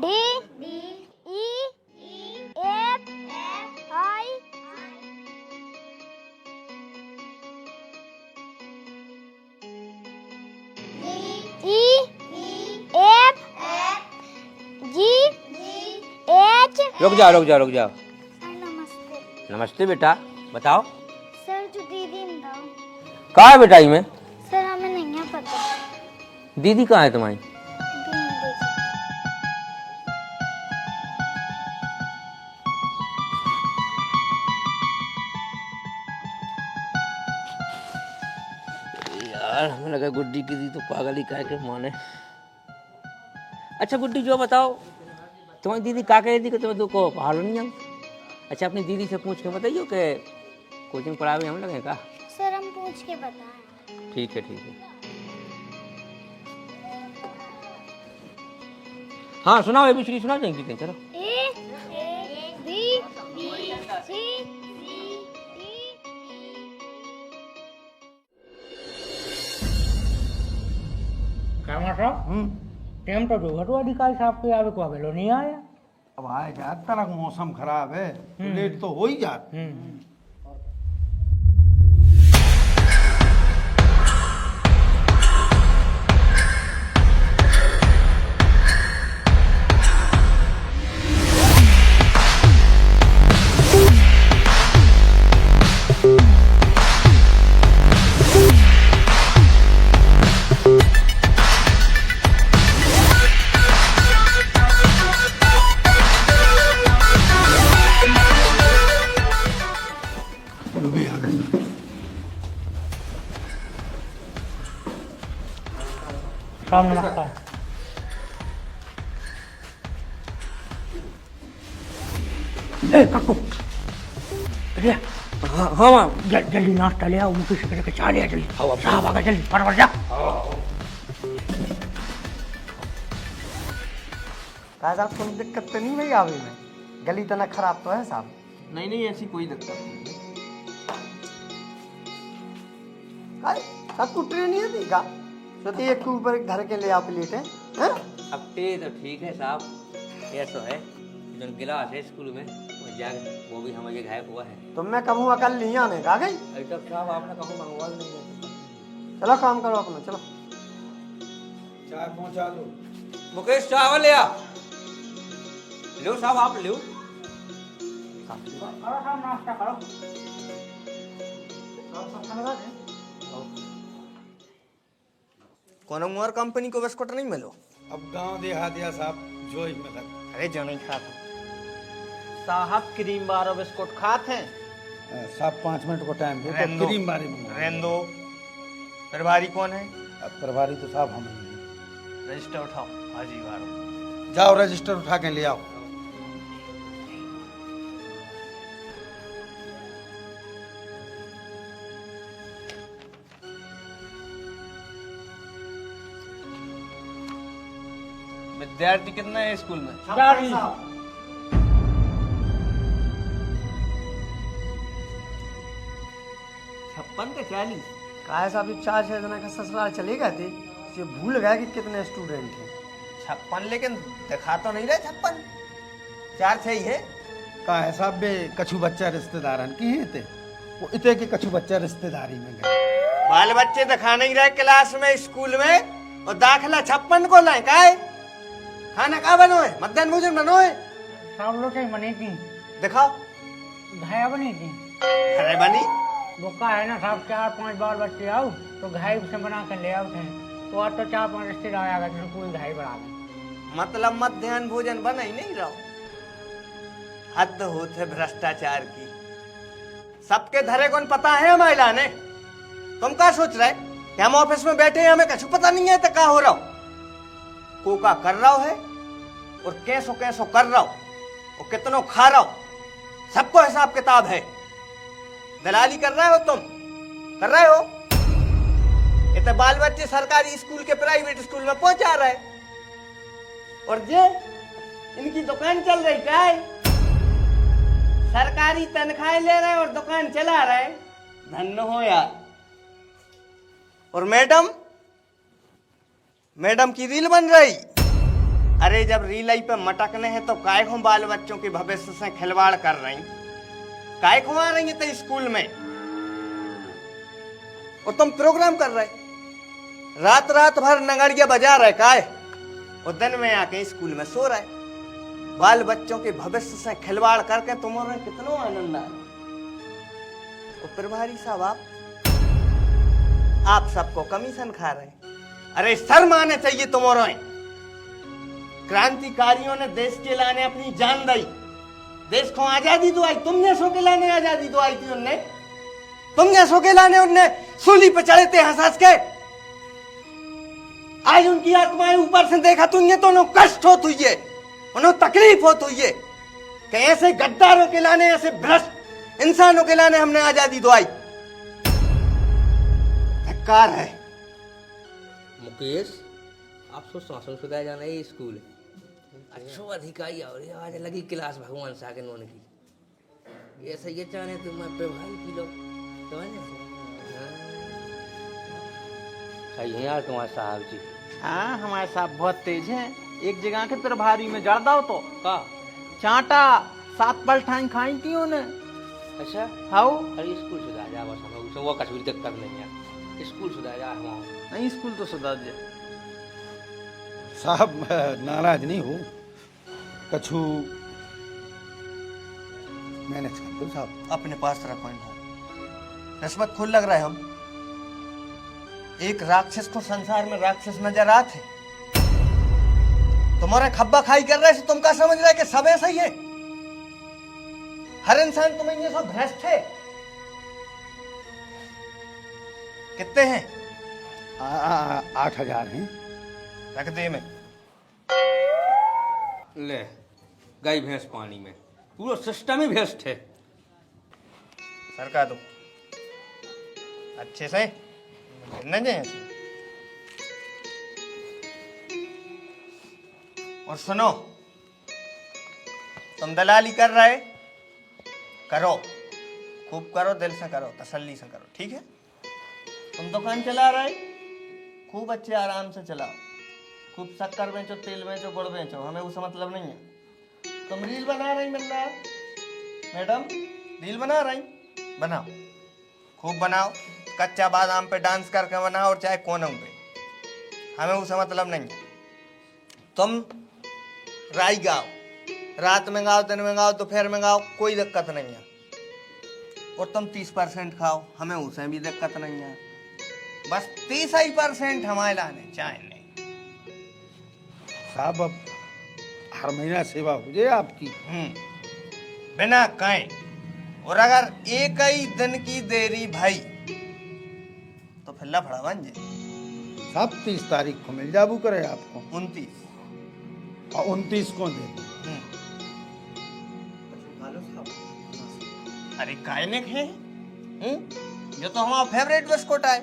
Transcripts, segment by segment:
D E F I E F G H. रुक जाओ। Sir नमस्ते। नमस्ते बेटा, बताओ सर जो दीदी ना कहाँ है बेटा में? सर हमें नहीं है पता। दीदी कहाँ है तुम्हारी? यार हमें लगा गुड्डी की दी तो पागल ही कह के माने। अच्छा गुड्डी जो बताओ, तुम्हारी दीदी क्या कह रही थी कि तुम्हें को पहाड़ नहीं आऊँ? अच्छा अपनी दीदी से पूछ के बताइयो कि कोचिंग पढ़ावे हम लगे का? सर हम पूछ के बताएं। ठीक है। हाँ सुनाओ, ABCD सुनाओ जाएंगे। चलो A B C D कामा साहब टेम तो जो घटवा अधिकारी साहब के आवे को आवेलो नहीं आया। अब आएगा, तरह मौसम खराब है तो लेट तो हो ही जात। साहब नमस्कार। ए काकू अरे हाँ जल्दी नाश्ता ले आओ, मुझे से करके चाय ले आ जल्दी। साहब आगे जल्दी फटाफट जा। साहब कोई दिक्कत तो नहीं भाई आवे में? गली तना खराब तो है साहब? नहीं ऐसी कोई दिक्कत नहीं। आपको ट्रेन नहीं आती का? तो एक के ऊपर एक घर के ले आप लेटे हैं? अब ते तो ठीक है साहब, ऐसा है जो गिलास है स्कूल में वो जाग वो भी हमारे गायब हुआ है। तो मैं कहूँ अकल नहीं आने का गई। अभी तक साहब आपने कहा मंगवा नहीं है। चलो काम करो अपना, चलो चाय पहुंचा लो। मुकेश चावल ले आ। लो साहब आप लो। करो साहब नाश्ता करो। कोनो और कंपनी को बिस्कुट नहीं मिलो? अब गांव देहात या साहब जो ही मिला। अरे जो नहीं खाता साहब, क्रीम बार बिस्कुट खाते हैं? साहब 5 मिनट को टाइम दो रहने तो दो। क्रीम बारी मंगवा। रहने दो। प्रभारी कौन है? अब प्रभारी तो साहब हम ही हैं। रजिस्टर उठाओ, हाजी वारो। जाओ रजिस्टर उठा के ले आओ। विद्यार्थी कितना है स्कूल में? 56 के 40। काहे साहब 4-6 जना का ससुराल चले गए थे, ये भूल गया कि कितने स्टूडेंट हैं। 56 लेकिन दिखा तो नहीं रहे 56। 4 6 ही है। का है साहब बे कछु बच्चा रिश्तेदारन की है थे, वो इते के कछु बच्चा रिश्तेदारी में गए। बाल बच्चे दिखा नहीं रहे क्लास में स्कूल में, और दाखिला 56 को लाए का है? खाना का बनो है? मध्याह्न भोजन बनो है? सब लोग के बनी थी, दिखाओ। घाया बनी थी। अरे बनी वो का है ना साहब, 4-5 बाल बच्चे आओ तो घाई से बना कर ले आओ थे। वो आज तो 4-5 रिश्तेदार आ गए, पूरी घाई बढ़ा गए। मतलब मध्याह्न भोजन बना ही नहीं रहो। हद होते भ्रष्टाचार की। सबके धरे कौन पता है महिला ने? तुम क्या सोच रहे कि हम ऑफिस में बैठे हैं हमें कछु पता नहीं है? तो क्या हो रहा हो? को का कर रहा है और कैसो कैसो कर रहा हो और कितनों खा रहा हो, सबको हिसाब किताब है। दलाली कर रहे हो तुम, कर रहे हो? इतने बाल बच्चे सरकारी स्कूल के प्राइवेट स्कूल में पहुंचा रहे, और जे इनकी दुकान चल रही क्या है? सरकारी तनख्वाह ले रहे और दुकान चला रहे। धन्य हो यार। और मैडम की रील बन रही, अरे जब रीलाई पे मटकने हैं तो काय को बाल बच्चों के भविष्य से खिलवाड़ कर रही, काय को आ रही है स्कूल में, और तुम प्रोग्राम कर रहे, रात रात भर नगड़िया बजा रहे काय, और दिन में आके स्कूल में सो रहे। बाल बच्चों के भविष्य से खिलवाड़ करके तुम्हारे कितना आनंद आए। और प्रभारी साहब आप सबको कमीशन खा रहे। अरे शर्म आने चाहिए तुम्हारे। क्रांतिकारियों ने देश के लाने अपनी जान दी, देश को आजादी दुआई, तुमने सो के लाने आजादी दुआई थी उनने, तुमने सो के लाने उनने सूली पे चढ़े थे हंस हंस के। आज उनकी आत्माएं ऊपर से देखा तो उन्हें तो कष्ट हो तुझे, उन्हें तकलीफ हो तुझे कि ऐसे गद्दारों के लाने, ऐसे भ्रष्ट इंसानों के लाने हमने आजादी दुआई। धिक्कार है। मुकेश, आप सोच सुधार जाना है स्कूल अच्छो अधिकारी और आज लगी क्लास भगवान सागे नोने की, ऐसा ये चाहे तो मैं प्रभावी की लो समझ। सही है यार तुम्हारे साहब जी। हाँ हमारे साहब बहुत तेज हैं। एक जगह के प्रभारी में जड़ दो तो का चांटा 7 पलठाई खाई थी उन्हें। अच्छा हाउ अरे स्कूल सुधार जा, बस हम वो कश्मीर तक कर लेंगे, स्कूल सुधार जा हम। नहीं स्कूल तो सुधार जाए। साहब नाराज नहीं हो, कछु मैनेज कर दो साहब। अपने पास रखो इनको, रिश्वत खुद लग रहा है। हम एक राक्षस को संसार में राक्षस नजर आते, तुम्हारा खब्बा खाई कर रहे हैं, तुम क्या समझ रहे कि सब ऐसा ही है? हर इंसान तुम्हें ये सब भ्रष्ट है। कितने हैं? 8,000 हैं। रख दे में। ले गाय भैंस पानी में, पूरा सिस्टम ही भ्रष्ट है। सरका दो अच्छे से, न जाए। और सुनो, तुम दलाली कर रहे, करो, खूब करो, दिल से करो, तसल्ली से करो, ठीक है? तुम दुकान चला रहे, खूब अच्छे आराम से चलाओ, खूब शक्कर बेचो, तेल बेचो, गुड़ बेचो, हमें उससे मतलब नहीं है। तुम रील बना रही बंदा, मैडम रील बना रही, बनाओ, खूब बनाओ, कच्चा बादाम पे डांस करके बनाओ, और चाहे कोनों पे, हमें उससे मतलब नहीं है। तुम राई गाओ, रात में गाओ, दिन में गाओ, दोपहर में गाओ, कोई दिक्कत नहीं है। और तुम 30% खाओ, हमें उससे भी दिक्कत नहीं है। बस 30% हमारे लाने चाहे नहीं। साहब अब हर महीना सेवा हो जाए आपकी। बिना कहे, और अगर एक ही दिन की देरी भाई तो फिर लफड़ा बन जाए। साहब 30 तारीख को मिल जाबू करे आपको, 29 और 29 को दे। अरे कायनेक है, जो तो हमारा फेवरेट बिस्कुट है,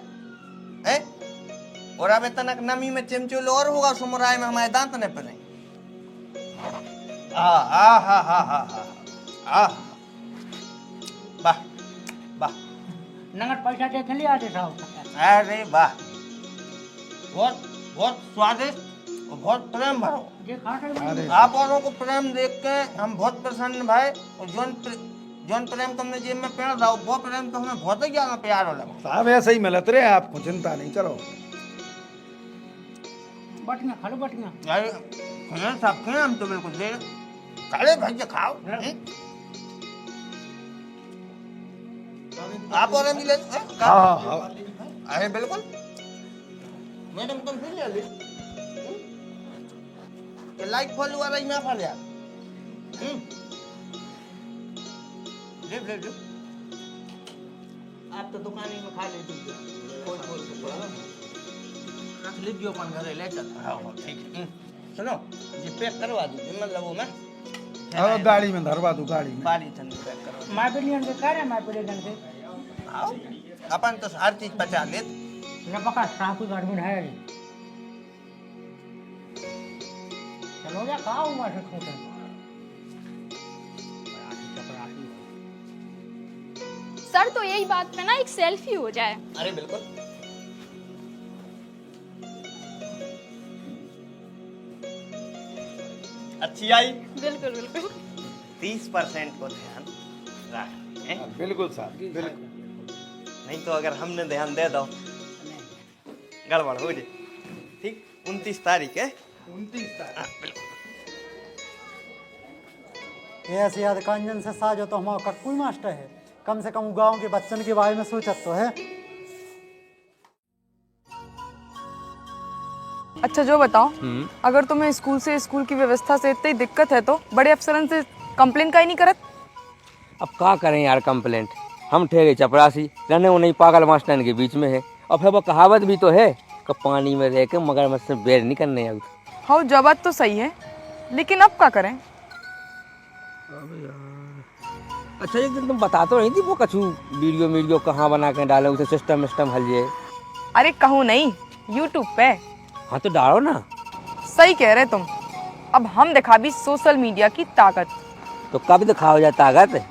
हैं? और अब इतना नमी में चिमचुल और होगा, सुमराय में हमारे दांत न पड़े। आ आ हा हा हा हा, वाह वाह, नगद पैसा देख लिया थे साहब। अरे वाह, बहुत बहुत स्वादिष्ट और बहुत प्रेम भरो। ये खा सकते अरे आप औरों को प्रेम देख के हम बहुत प्रसन्न भाई। और जौन प्रेम तुमने जेब में पेड़ रहा, वो प्रेम तो हमें बहुत ही ज्यादा प्यार हो लगा। साहब ऐसे ही मिलत रहे, आपको चिंता नहीं। चलो बटिया खा लो, बटिया। अरे सब खेल, हम तुम्हें कुछ दे अरे भैया खाओ। आप और भी ले। हाँ हाँ, अरे बिल्कुल मैडम, तुम फिर ले ली। लाइक फॉलो वाला ही ना फल यार। ले ले ले, आप तो दुकान ही में खा लेते हो। रख लीजिए अपन घरे ले चल। हाँ ठीक है। सुनो, ये पैक करवा दीजिए, मतलब वो मैं और गाड़ी में धरवा दूं, गाड़ी में। बाली चंद पैक करवा। माय बिलियन से कह रहे, माय बिलियन से आओ, अपन तो हर चीज बचा ले। न पका साहब की घर में है। चलो जा खाओ, वहां से खोटे सर। तो यही बात पे ना एक सेल्फी हो जाए। अरे बिल्कुल। अच्छी आई? बिल्कुल बिल्कुल। 30% को ध्यान रख, बिल्कुल साहब बिल्कुल। नहीं तो अगर हमने ध्यान दे दो गड़बड़ हो जाए। ठीक, 29 तारीख है। 29 तारीख। हाँ, बिल्कुल। ये ऐसी अधिकांजन से साजो तो हमारा कक्कू मास्टर है, कम से कम गांव के बच्चन के बारे में सोचत तो है। अच्छा जो बताओ, अगर तुम्हें स्कूल से स्कूल की व्यवस्था से इतनी दिक्कत है तो बड़े अफसरन से कंप्लेन का ही नहीं करत? अब क्या करें यार कंप्लेंट, हम ठहरे चपरासी रहने वो नहीं पागल मास्टर के बीच में है। और फिर वो कहावत भी तो है कि पानी में रह के मगरमच्छ से बैर नहीं करने आउत। हाँ जवाब तो सही है, लेकिन अब क्या करें? अच्छा एक दिन तुम बता तो रही थी वो कछु वीडियो कहाँ बना के डाले, उसे सिस्टम हल जाए। अरे कहूँ नहीं, यूट्यूब पे। हाँ तो डालो ना। सही कह रहे तुम, अब हम दिखा भी सोशल मीडिया की ताकत। तो कब दिखाओ जा ताकत?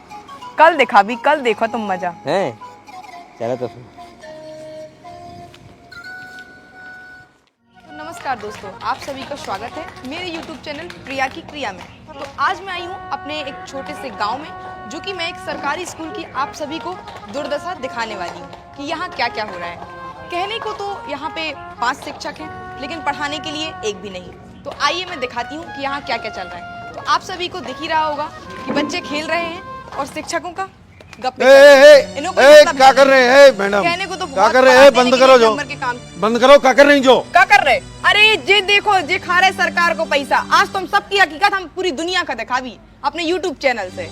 कल दिखा भी, कल देखो तुम मजा है। चलो तो फिर। तो नमस्कार दोस्तों, आप सभी का स्वागत है मेरे YouTube चैनल प्रिया की क्रिया में। तो आज मैं आई हूँ अपने एक छोटे से गांव में, जो कि मैं एक सरकारी स्कूल की आप सभी को दुर्दशा दिखाने वाली हूँ कि यहाँ क्या क्या हो रहा है। कहने को तो यहाँ पे 5 शिक्षक हैं, लेकिन पढ़ाने के लिए एक भी नहीं। तो आइए मैं दिखाती हूँ कि यहाँ क्या क्या चल रहा है। तो आप सभी को दिख ही रहा होगा कि बच्चे खेल रहे हैं और शिक्षकों का गप्पे क्या कर रहे हैं मैडम? कहने को तो क्या कर रहे हैं? बंद करो जो, बंद करो। क्या कर रही जो? क्या कर रहे? अरे ये देखो, ये खा रहे सरकार को पैसा। आज तुम सबकी हकीकत हम पूरी दुनिया का दिखा भी अपने YouTube चैनल से।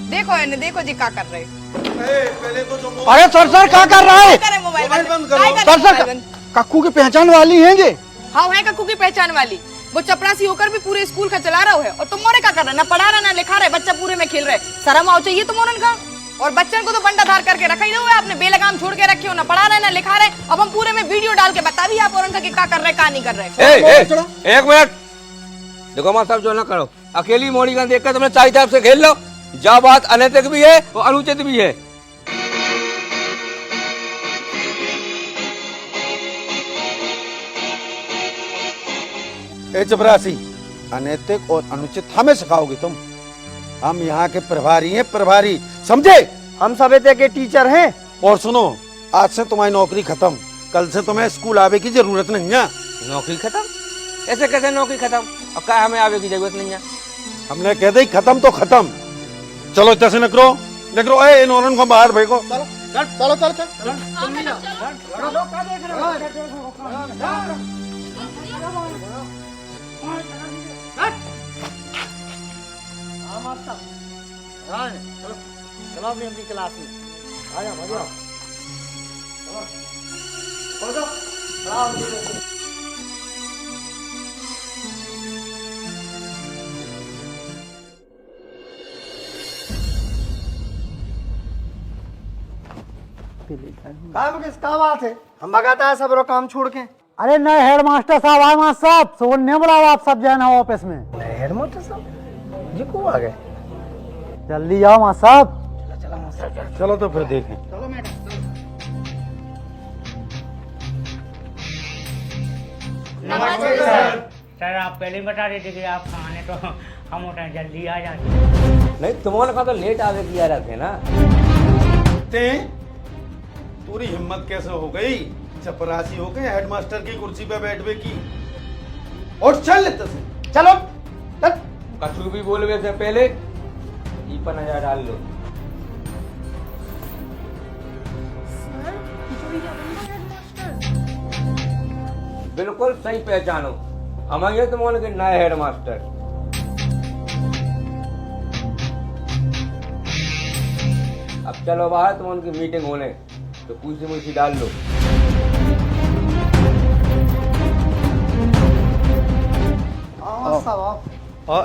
देखो इन्हें, देखो जी क्या कर रहे। पहले तो जो अरे सर क्या कर रहा है? मोबाइल बंद करो। सर कक्कू की पहचान वाली है ये? हाँ है कक्कू की पहचान वाली। वो चपरासी होकर भी पूरे स्कूल का चला रहा है, और तुम मोरे क्या कर रहे? ना पढ़ा रहे ना लिखा रहे, बच्चा पूरे में खेल रहे। शर्म आओ चाहिए तुम का। और बच्चों को तो बंडा धार करके रखा ही हुआ है, आपने बेलगाम छोड़ के रखे हो, ना पढ़ा रहे ना लिखा रहे। अब हम पूरे में वीडियो डाल के बता भी आप और उनका कि क्या कर रहे क्या नहीं कर रहे। एक मिनट देखो माँ साहब, जो ना करो। अकेली मोड़ी का देख कर तुमने चाय साहब से खेल लो। जा बात अनैतिक भी है और अनुचित भी है। ए चपरासी, अनैतिक और अनुचित हमें सिखाओगे तुम? हम यहाँ के प्रभारी हैं, प्रभारी समझे? हम सभ्यता के टीचर हैं। और सुनो, आज से तुम्हारी नौकरी खत्म। कल से तुम्हें स्कूल आवे की जरूरत नहीं है। नौकरी खत्म? ऐसे कैसे नौकरी खत्म? अब क्या हमें आवे की जरूरत नहीं है? हमने कह दी खत्म तो खत्म। चलो जैसे नकरो नकरो। ए इन औरन को बाहर भेजो। चलो चलो चलो। चलो अपनी अपनी क्लास में आ जाओ। काम किसका बात है? हम भगाता है सब काम छोड़ के। अरे नए हेड मास्टर साहब आए। मास्टर साहब सोन ने बुलाया, आप सब जाना ऑफिस में। नए हेड मास्टर साहब जी को आ गए? जल्दी आओ मास्टर साहब। चलो तो फिर देखें। नमस्ते सर, आप पहले ही बता देते कि आप खाने तो हम उठे जल्दी आ जाते। नहीं तुम्हारे का तो लेट आवे किया रहते ना। पूरी हिम्मत कैसे हो गई? चपरासी हो गए, हेडमास्टर की कुर्सी पे बैठवे की। और चल लेते से चलो चल। कछु भी बोलवे से पहले ई पर नजर डाल लो। बिल्कुल सही पहचानो, हमारे तुम्हारे के नए हेडमास्टर। अब चलो बाहर, तुम उनकी मीटिंग होने तो कुर्सी डाल लो।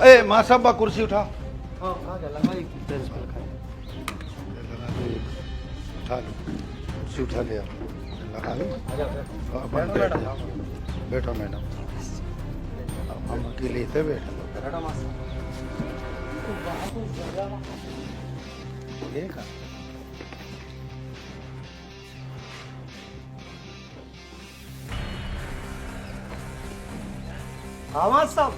ए माँ साहब कुर्सी उठा। उठा लो कुर्सी, उठा ले लगा लो। बैठो मैडम, हम अकेले थे। बैठो हाँ मास्टर साहब,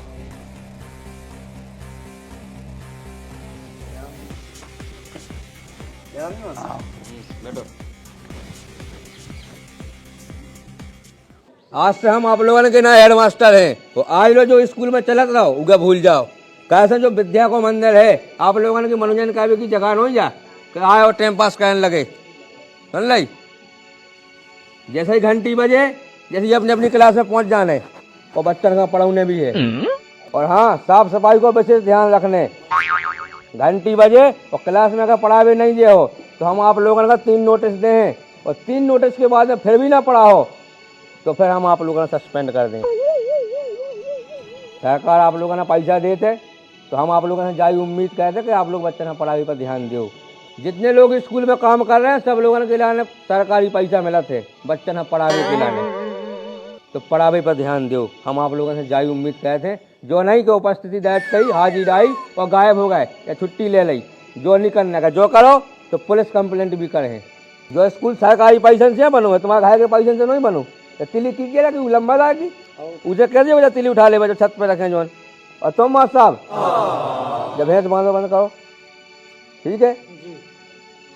बैठो। आज से हम आप लोगों के ना हेड मास्टर हैं। तो आज लो जो स्कूल में चलत रहो उगे भूल जाओ। कैसे जो विद्या को मंदिर है आप लोगों ने मनोरंजन का भी की जगह नहीं जा आए और टाइम पास करने लगे। सुन ली, जैसे ही घंटी बजे जैसे ही अपनी अपनी क्लास में पहुंच जाने और बच्चों का पढ़ाने भी है। और हाँ, साफ सफाई को विशेष ध्यान रखने। घंटी बजे और क्लास में अगर पढ़ा भी नहीं दिए हो तो हम आप लोगों का 3 नोटिस दे हैं और 3 नोटिस के बाद में फिर भी ना पढ़ा हो तो फिर हम आप लोगों को सस्पेंड कर दें। सरकार आप लोगों ने पैसा देते तो हम आप लोगों से जारी उम्मीद करते कि आप लोग बच्चों की पढ़ाई पर ध्यान दो। जितने लोग स्कूल में काम कर रहे हैं सब लोगों के लिए सरकारी पैसा मिला थे बच्चों ने पढ़ावे के लिए, तो पढ़ावे पर ध्यान दो। हम आप लोगों से जारी उम्मीद करते हैं। जो नहीं कि उपस्थिति दर्ज करी, हाजिर आई और गायब हो गए या छुट्टी ले ली, जो नहीं करने का जो करो तो पुलिस कंप्लेंट भी करें। जो स्कूल सरकारी पैसे से बनो है, तुम्हारे घर के पैसे से नहीं बनो। तो तिली की कह कि लंबा दागी उसे कह दिए तिली उठा ले, छत पे रखें जोन। और तुम मास्टर साहब जब भैंस बांधो बंद करो, ठीक है।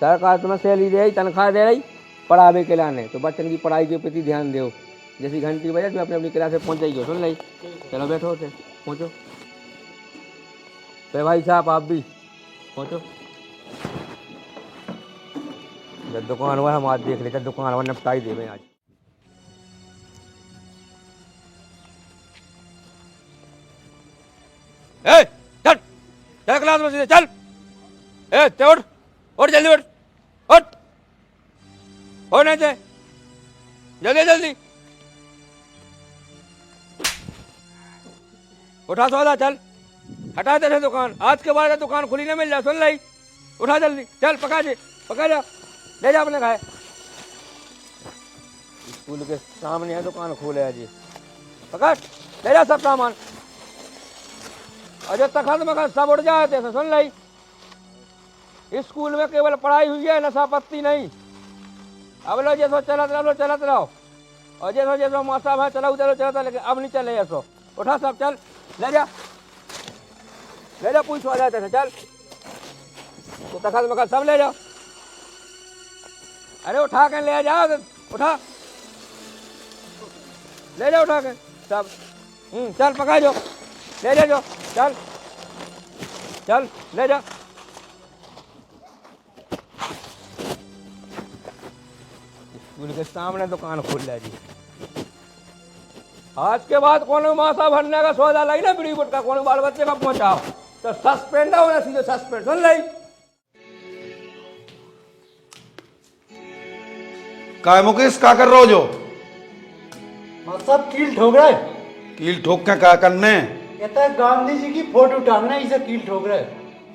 सरकार तुम्हें सैलरी दे रही, तनख्वाह दे रही पढ़ावे के लाने, तो बच्चन की पढ़ाई के प्रति ध्यान दो। जैसी घंटी बजे तुम अपनी अपनी क्लास में पहुँच जाइए। सुन ली, चलो बैठो होते पहुँचो। तो भाई साहब आप भी पहुँचो। जब दुकान हुआ हम आज देख लेते, दुकान हुआ निपटाई देवे आज। ए चल चल क्लास में सीधे चल। ए ते उठ जल्दी उठ नहीं थे जल्दी जल्दी उठा सौदा चल, हटा दे दुकान। आज के बाद दुकान खुली ना मिल जाए। सुन ली, उठा जल्दी चल, पका जा ले जा अपने खाए। स्कूल के सामने है दुकान खोले है जी, पकड़ ले जा सब सामान। अजय तखत में सब उड़ जाए थे। सुन ली, स्कूल में केवल पढ़ाई हुई है, नशा पत्ती नहीं। अब लो जैसो चलत रहो और जैसो मास्टर भाई चलो चलता, लेकिन अब नहीं चले ऐसो। उठा सब चल, ले जा पूछ आ जाते थे चल। तो तखत में सब ले जाओ। अरे उठा के ले जाओ, उठा ले जाओ उठा के सब। चल पका जो ले जाओ, चल ले जा। स्कूल के सामने दुकान खोल लिया जी। आज के बाद कौन मासा भरने का सौदा लगी ना बीड़ी गुटका कौन बाल बच्चे का पहुंचाओ तो सस्पेंड होना सीधे सस्पेंड। सुन ली, काय मुकेश क्या कर रहे हो? जो सब कील ठोक रहे। कील ठोक के क्या करने? कहता है गांधी जी की फोटो टांगना, इसे कील ठोक रहे।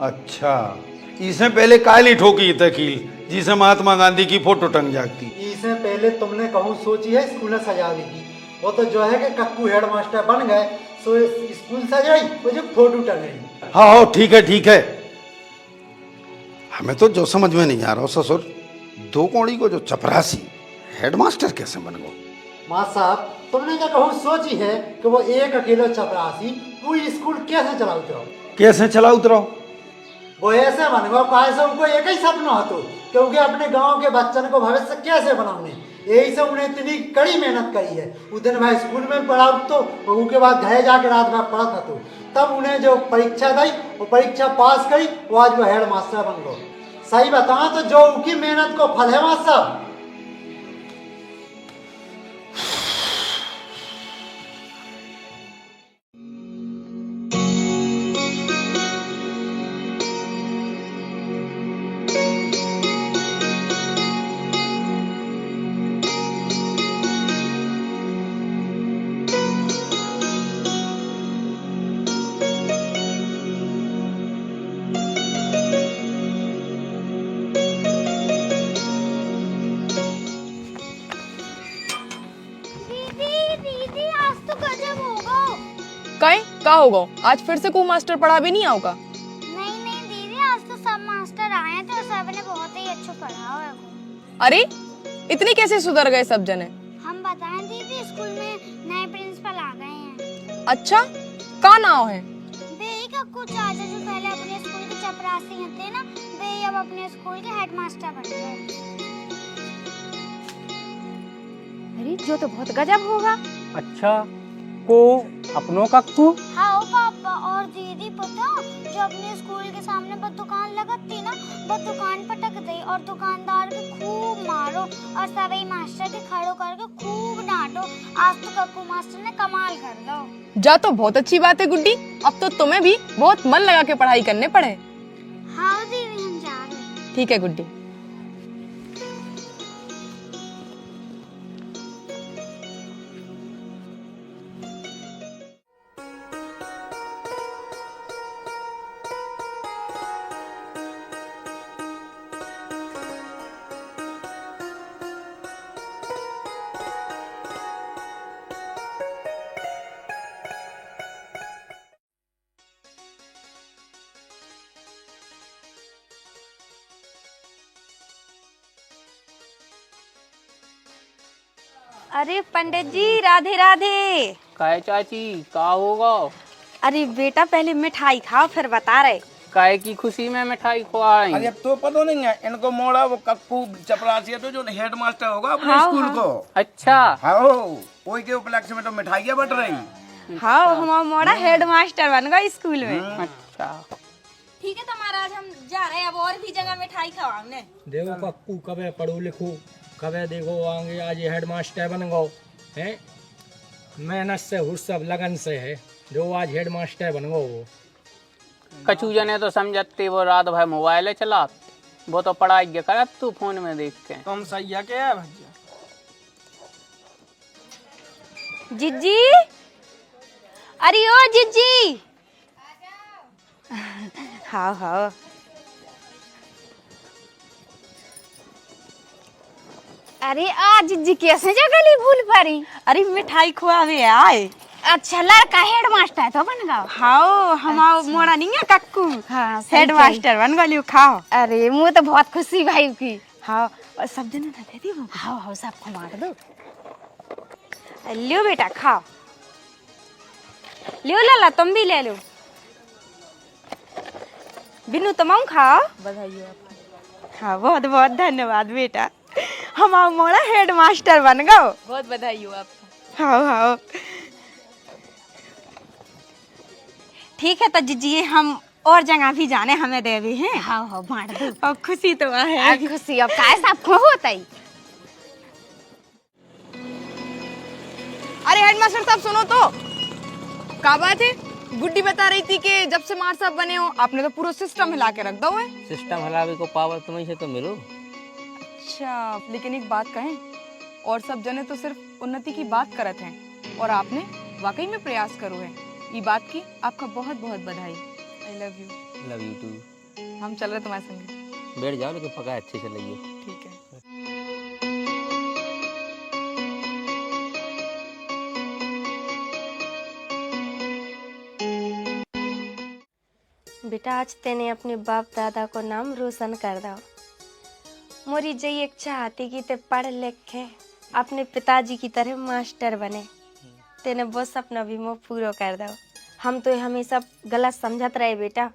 अच्छा, इसे पहले काली ठोकी थे कील जिसे महात्मा गांधी की फोटो टंग जाती। इसे पहले तुमने कहूँ सोची है स्कूल सजाने की। वो तो जो है कि कक्कू हेड मास्टर बन गए, सो स्कूल सजाई वो जो फोटो टंग। हाँ ठीक है। हमें तो जो समझ में नहीं आ रहा ससुर, 2 कौड़ी को जो चपरासी हेडमास्टर कैसे बन गो? माँ साहब तुमने क्या कहूँ सोची है कि वो एक अकेला चपरासी पूरी स्कूल कैसे चला उतरो? कैसे चला उतरो? वो ऐसे बन गो कैसे उनको एक ही सपना हो, क्योंकि अपने गांव के बच्चन को भविष्य कैसे बनाने, यही से उन्हें इतनी कड़ी मेहनत करी है। उस दिन भाई स्कूल में पढ़ा तो उसके बाद घर जाके रात भर पढ़ा था, तो तब उन्हें जो परीक्षा दी वो परीक्षा पास करी, वो आज वो हेड मास्टर बन गो। सही बताओ तो जो उनकी मेहनत को फल है मास्टर साहब। कहीं का होगा? आज फिर से कोई मास्टर पढ़ा भी नहीं आओगा? नहीं दीदी, आज तो सब मास्टर आए थे और सबने बहुत ही अच्छा पढ़ा है। अरे इतनी कैसे सुधर गए सब जने? हम बताएं दीदी, स्कूल में नए प्रिंसिपल आ गए हैं। अच्छा, का नाम है? बेई कक्कू चाचा जो पहले अपने स्कूल के चपरासी थे ना, वे अब अपने स्कूल के हेडमास्टर बन गए। अरे जो तो बहुत गजब होगा। अच्छा, को अपनों कक्कू? हाँ पापा और दीदी, पता जो अपने स्कूल के सामने वो दुकान लगत थी ना, वो दुकान पटक गई और दुकानदार के खूब मारो और सभी मास्टर के खड़ो करके खूब डांटो। आज तो कक्कू मास्टर ने कमाल कर दो। जा तो बहुत अच्छी बात है गुड्डी, अब तो तुम्हें भी बहुत मन लगा के पढ़ाई करने पड़े। हाँ दीदी, हम जा रहे। ठीक है गुड्डी। अरे पंडित जी, राधे राधे। काय चाची का होगा? अरे बेटा, पहले मिठाई खाओ फिर बता रहे। काय की खुशी में मिठाई खुआई? अरे तो पता नहीं है इनको, मोड़ा वो कक्कू चपरासी है तो जो हेड मास्टर होगा अपने हाँ, स्कूल हाँ। को। अच्छा, हाँ, वही के उपलक्ष्य में तो मिठाइयाँ बट रही। हाँ, हमारा मोड़ा हेड मास्टर बन गया स्कूल में। अच्छा। ठीक है तो महाराज, हम जा रहे हैं, अब और भी जगह मिठाई खवाओगे। देखो कक्कू कबे पढ़ो लिखो, कबे देखो आगे आज हेड मास्टर बन गो हैं। मेहनत से हुस्सब लगन से है जो आज हेड मास्टर बन गो। वो कछु जने तो समझते वो रात भर मोबाइल चला, वो तो पढ़ाई के करत तू फोन में देख के। तुम सही है क्या भैया? जिज्जी, अरे ओ जिज्जी। हाँ हाँ। अरे आज जिज्जी कैसे जगली भूल पड़ी? अरे मिठाई खुआवे आए। अच्छा, लड़का हेड मास्टर तो बन गया। हाँ, हमारा मोड़ा नहीं है कक्कू। हाँ, हेड मास्टर बन गया। खाओ। अरे मुझे तो बहुत खुशी भाई की। हाँ, और सब जने ना दे दी वो। हाँ हाँ, सबको मार दो। लियो बेटा, खाओ। लियो लाला, तुम भी ले लो। बिन्नू तुम खाओ। बधाई हो आपको। हाँ, बहुत बहुत धन्यवाद बेटा, हमारा मोड़ा हेड मास्टर बन गया। बहुत बधाई हो आपको। हाँ हाँ। ठीक है तो जीजी, हम और जगह भी जाने हमें दे भी हैं। हाँ हाँ, बांट दो। और खुशी तो है। खुशी अब काय सबको होता ही। अरे हेडमास्टर साहब सुनो तो, क्या बात है? गुड्डी बता रही थी कि जब से मार साहब बने हो आपने तो पूरा सिस्टम हिला के रख दो है। सिस्टम हिलावे को पावर तुम्हें से तो मिलो। अच्छा, लेकिन एक बात कहें, और सब जने तो सिर्फ उन्नति की बात करत हैं और आपने वाकई में प्रयास करो है। ये बात की आपका बहुत बहुत बधाई। I love you. Love you too. हम चल रहे तुम्हारे संग। बैठ जाओ, लेकिन पका अच्छे से लगिए। ठीक है। बेटा, आज तेने अपने बाप दादा को नाम रोशन कर दो। मोरी जई इच्छा आती कि ते पढ़ लिख के अपने पिताजी की तरह मास्टर बने। तेने वो सपना भी मोह पूरा कर दो। हम तो हमेशा गलत समझत रहे बेटा,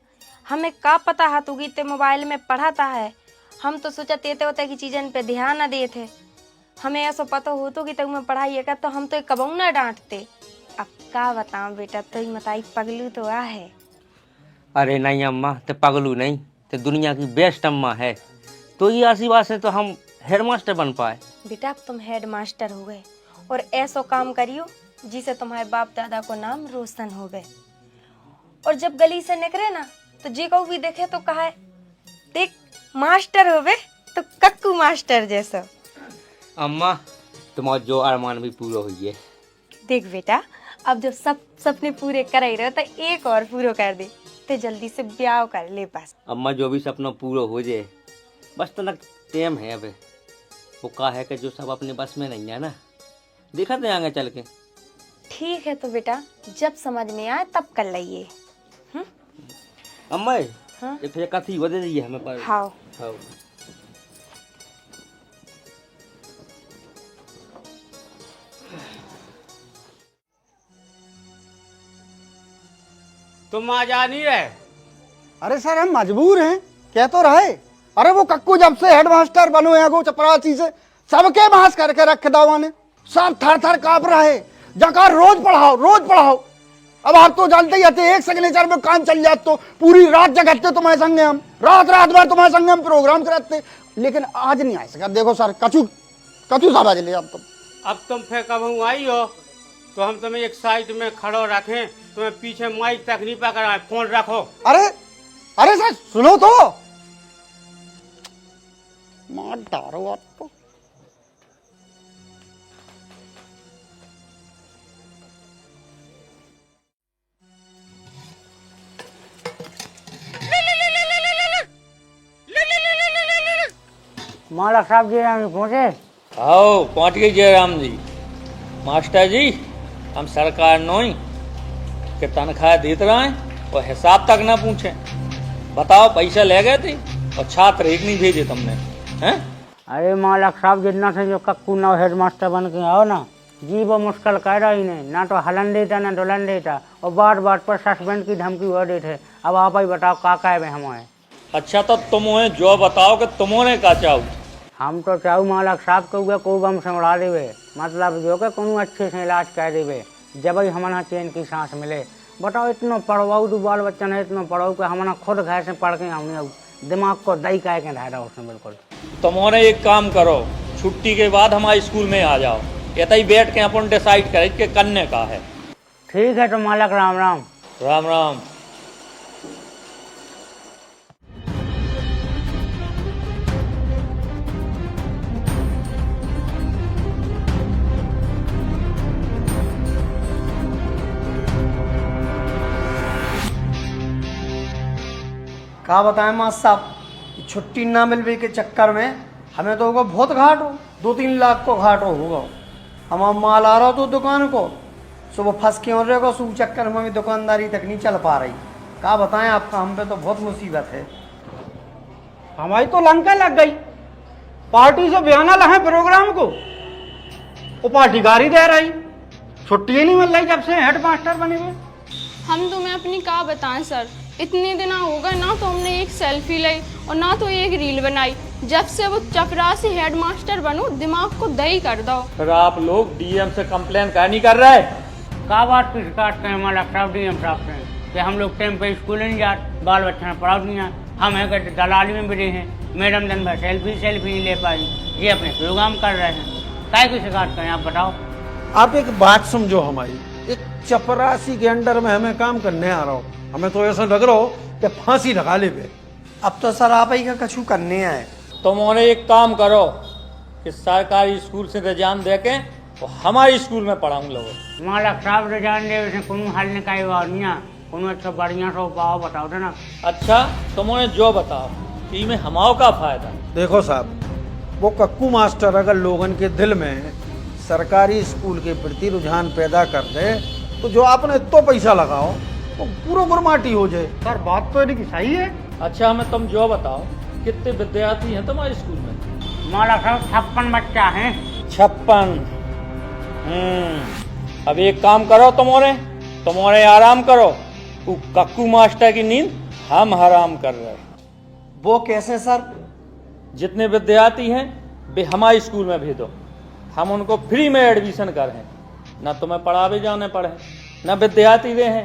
हमें का पता है तू ते मोबाइल में पढ़ाता है। हम तो सोचा तेते होते की चीज़न पे ध्यान न दे थे। हमें ऐसा पता हो तो कि तू में पढ़ाई कर तो हम तो कबू ना डांटते। अब का बताऊं बेटा, तो ही मताई पगलू तो आ है। अरे नहीं अम्मा, ते पगलू नहीं, ते दुनिया की बेस्ट अम्मा है। तो ये आशीर्वाद से तो हम हेडमास्टर बन पाए। बेटा, अब तुम हेड मास्टर हो गए और ऐसा काम करियो जिसे तुम्हारे बाप दादा को नाम रोशन हो गए। और जब गली से निकले ना तो जे को भी देखे तो कहा देख मास्टर हो गए तो कक्कू मास्टर जैसा। अम्मा, तुम्हारा जो अरमान भी पूरा हुई है। देख बेटा, अब जब सब सपने पूरे कर ही रहे तो एक और पूरा कर दे, तो जल्दी से ब्याह कर ले बस। अम्मा, जो भी सपना पूरा हो जाए, बस तो ना टाइम है। अब वो का है कि जो सब अपने बस में नहीं है ना, देखा थे आगे चल के। ठीक है तो बेटा, जब समझ में आए तब कर लिये। अम्मा, हाँ? एक कथी वो दे दीजिए हमें पर। हाँ। हाँ। तुम आ जा नहीं रहे? अरे सर हम मजबूर हैं, कह तो रहे। अरे वो कक्कू जब से हेडमास्टर बनो है गो चपरासी से सबके बहस करके रखे दावा ने, सब थर थर कांप रहे। जकार रोज पढ़ाओ रोज पढ़ाओ। अब आप तो जानते ही थे, एक सिग्नेचर में काम चल जाते तो पूरी रात जगते तुम्हारे संगे हम, रात रात भर तुम्हारे संगे हम प्रोग्राम कराते, लेकिन आज नहीं आ सका। देखो सर कचू कचू सा बाज ले अब तुम फिर कब आई हो तो हम तुम्हें एक साइड में खड़ो रखें, तुम्हें पीछे माइक तक नहीं पकड़ा, फोन रखो। अरे अरे सर सुनो तो, मार डारो आपको। मालक साहब जी पहुँचे? आओ पहुंच गई जयराम जी। मास्टर जी हम सरकार नोई के तनख्वाह देते रहे और हिसाब तक ना पूछे। बताओ पैसा ले गए थे और छात्र एक नहीं भेजे तुमने हैं? अरे मालक साहब जितना से जो कक्कू ना हेडमास्टर बन के आओ ना जी वो मुश्किल कह रहा ही नहीं, ना तो हलन देता ना डुलन देता और बार बार पर सस्पेंड की धमकी हुआ देते। अब आप ही बताओ का है हमें। अच्छा तो तुम्हें जो बताओ कि तुमने का चाहो। हम तो चाहू मालक साहब के हुए को बम से उड़ा देवे, मतलब जो के कोनो अच्छे से इलाज कर देवे, जब ही हमारा चैन की सांस मिले। बताओ इतना पढ़वाऊ दो बाल बच्चा ने इतना पढ़ाऊ कि हमारा खुद घर से पढ़ के हमने दिमाग को दही कह के ढाया उसने बिल्कुल। तुमने एक काम करो, छुट्टी के बाद हमारे स्कूल में आ जाओ, ये ही बैठ के अपन डिसाइड करें कि करने का है। ठीक है तो मालक राम राम। राम राम। का बताएं मास्टर साहब, छुट्टी ना मिलने के चक्कर में हमें तो होगा बहुत घाट हो, 2-3 लाख को घाट होगा। हम माल आ रहा तो दुकान को सुबह फंस के और रहेगा, सुबह चक्कर में हमें दुकानदारी तक नहीं चल पा रही। का बताएं आपका, हम पे तो बहुत मुसीबत है। हमारी तो लंका लग गई, पार्टी से बयाना लगे प्रोग्राम को, वो पार्टी गाड़ी दे रही, छुट्टी ही नहीं मिल रही जब से हेडमास्टर बने हुए। हम तुम्हें अपनी का बताएं सर, इतने दिन हो गए ना तो हमने एक सेल्फी ली और ना तो एक रील बनाई। जब से वो चपरासी हेडमास्टर बनो दिमाग को दही कर दो। फिर आप लोग डीएम से कंप्लेन क्या नहीं कर रहे? का बात की शिकायत करें मालक साहब डीएम साहब से कि हम लोग टाइम पे स्कूल नहीं जाते, बाल बच्चे ने पढ़ा नहीं है, हम है कहते दलाली में भी हैं, मैडम दिन भर सेल्फी नहीं ले पाई, ये अपने प्रोग्राम कर रहे हैं। काय की शिकायत करें आप बताओ। आप एक बात समझो, हमारी एक चपरासी के अंडर में हमें काम करने आ रहा हो, हमें तो ऐसा लग रहा हो कि फांसी लगा ले पे। अब तो सर आप ही का कछु करने आए। तुमने एक काम करो कि सरकारी स्कूल से रिजाइन दे के और हमारे स्कूल में पढ़ाऊँ लोग। मालक साहब रिजाइन दे वैसे कोनो हल निकाय वानिया कोनो अच्छा बढ़िया सो पाओ बताओ ना। अच्छा तुमने जो बताओ कि में हमाओ का फायदा। देखो साहब, वो कक्कू मास्टर अगर लोगन के दिल में सरकारी स्कूल के प्रति रुझान पैदा कर दे तो जो आपने इतना पैसा लगाओ वो पूरा गुरमाटी हो जाए। सर बात तो इनकी सही है। अच्छा हमें तुम जो बताओ कितने विद्यार्थी हैं तुम्हारे स्कूल में? मालक साहब 56 बच्चा हैं। 56। अब एक काम करो, तुम्हारे आराम करो, वो कक्कू मास्टर की नींद हम हराम कर रहे। वो कैसे सर? जितने विद्यार्थी हैं वे हमारे स्कूल में भेजो, हम उनको फ्री में एडमिशन करें, ना तुम्हें पढ़ावे जाने पड़े, ना विद्यार्थी रहे,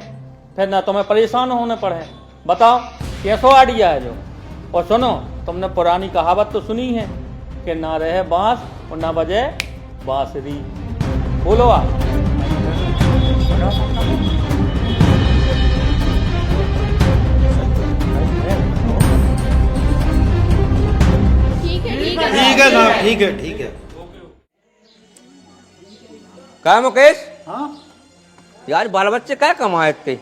फिर ना तुम्हें परेशान होने पड़े। बताओ कैसो आइडिया है जो। और सुनो, तुमने पुरानी कहावत तो सुनी है कि ना रहे बांस और ना बजे बांसुरी। बोलो आप। ठीक है ठीक है साहब, ठीक है ठीक है। क्या मुकेश? हाँ यार बाल बच्चे क्या कमाए थे?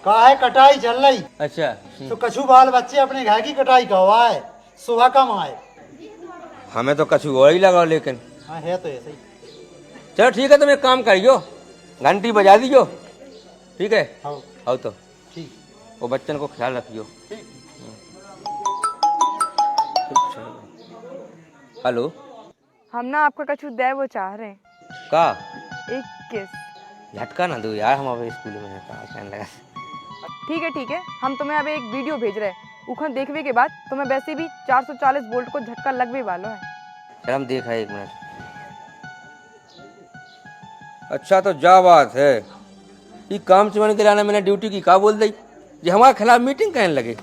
का है कटाई चल रही। अच्छा तो कछु बाल बच्चे अपने घर की कटाई करवा है, सुबह कम आए। हमें तो कछु और ही लगा, लेकिन हाँ है तो ऐसे ही। चलो ठीक है, तुम एक काम करियो, घंटी बजा दीजियो। ठीक है हाँ आओ तो ठीक। वो बच्चन को ख्याल रखियो। हेलो, हम ना आपका कछु दे वो चाह रहे हैं। का एक किस। झटका ना दो यार, हम अब स्कूल में है, कहाँ कहने लगा। ठीक है, हम तुम्हें अब एक वीडियो भेज रहे हैं। उखन देखने के बाद तुम्हें वैसे भी 440 वोल्ट को झटका लगने वाला है। सर हम देखा है, 1 मिनट। अच्छा तो जा बात है, ये काम चमन के लाना मैंने ड्यूटी की का बोल दी जी, हमारे खिलाफ मीटिंग कहने लगे।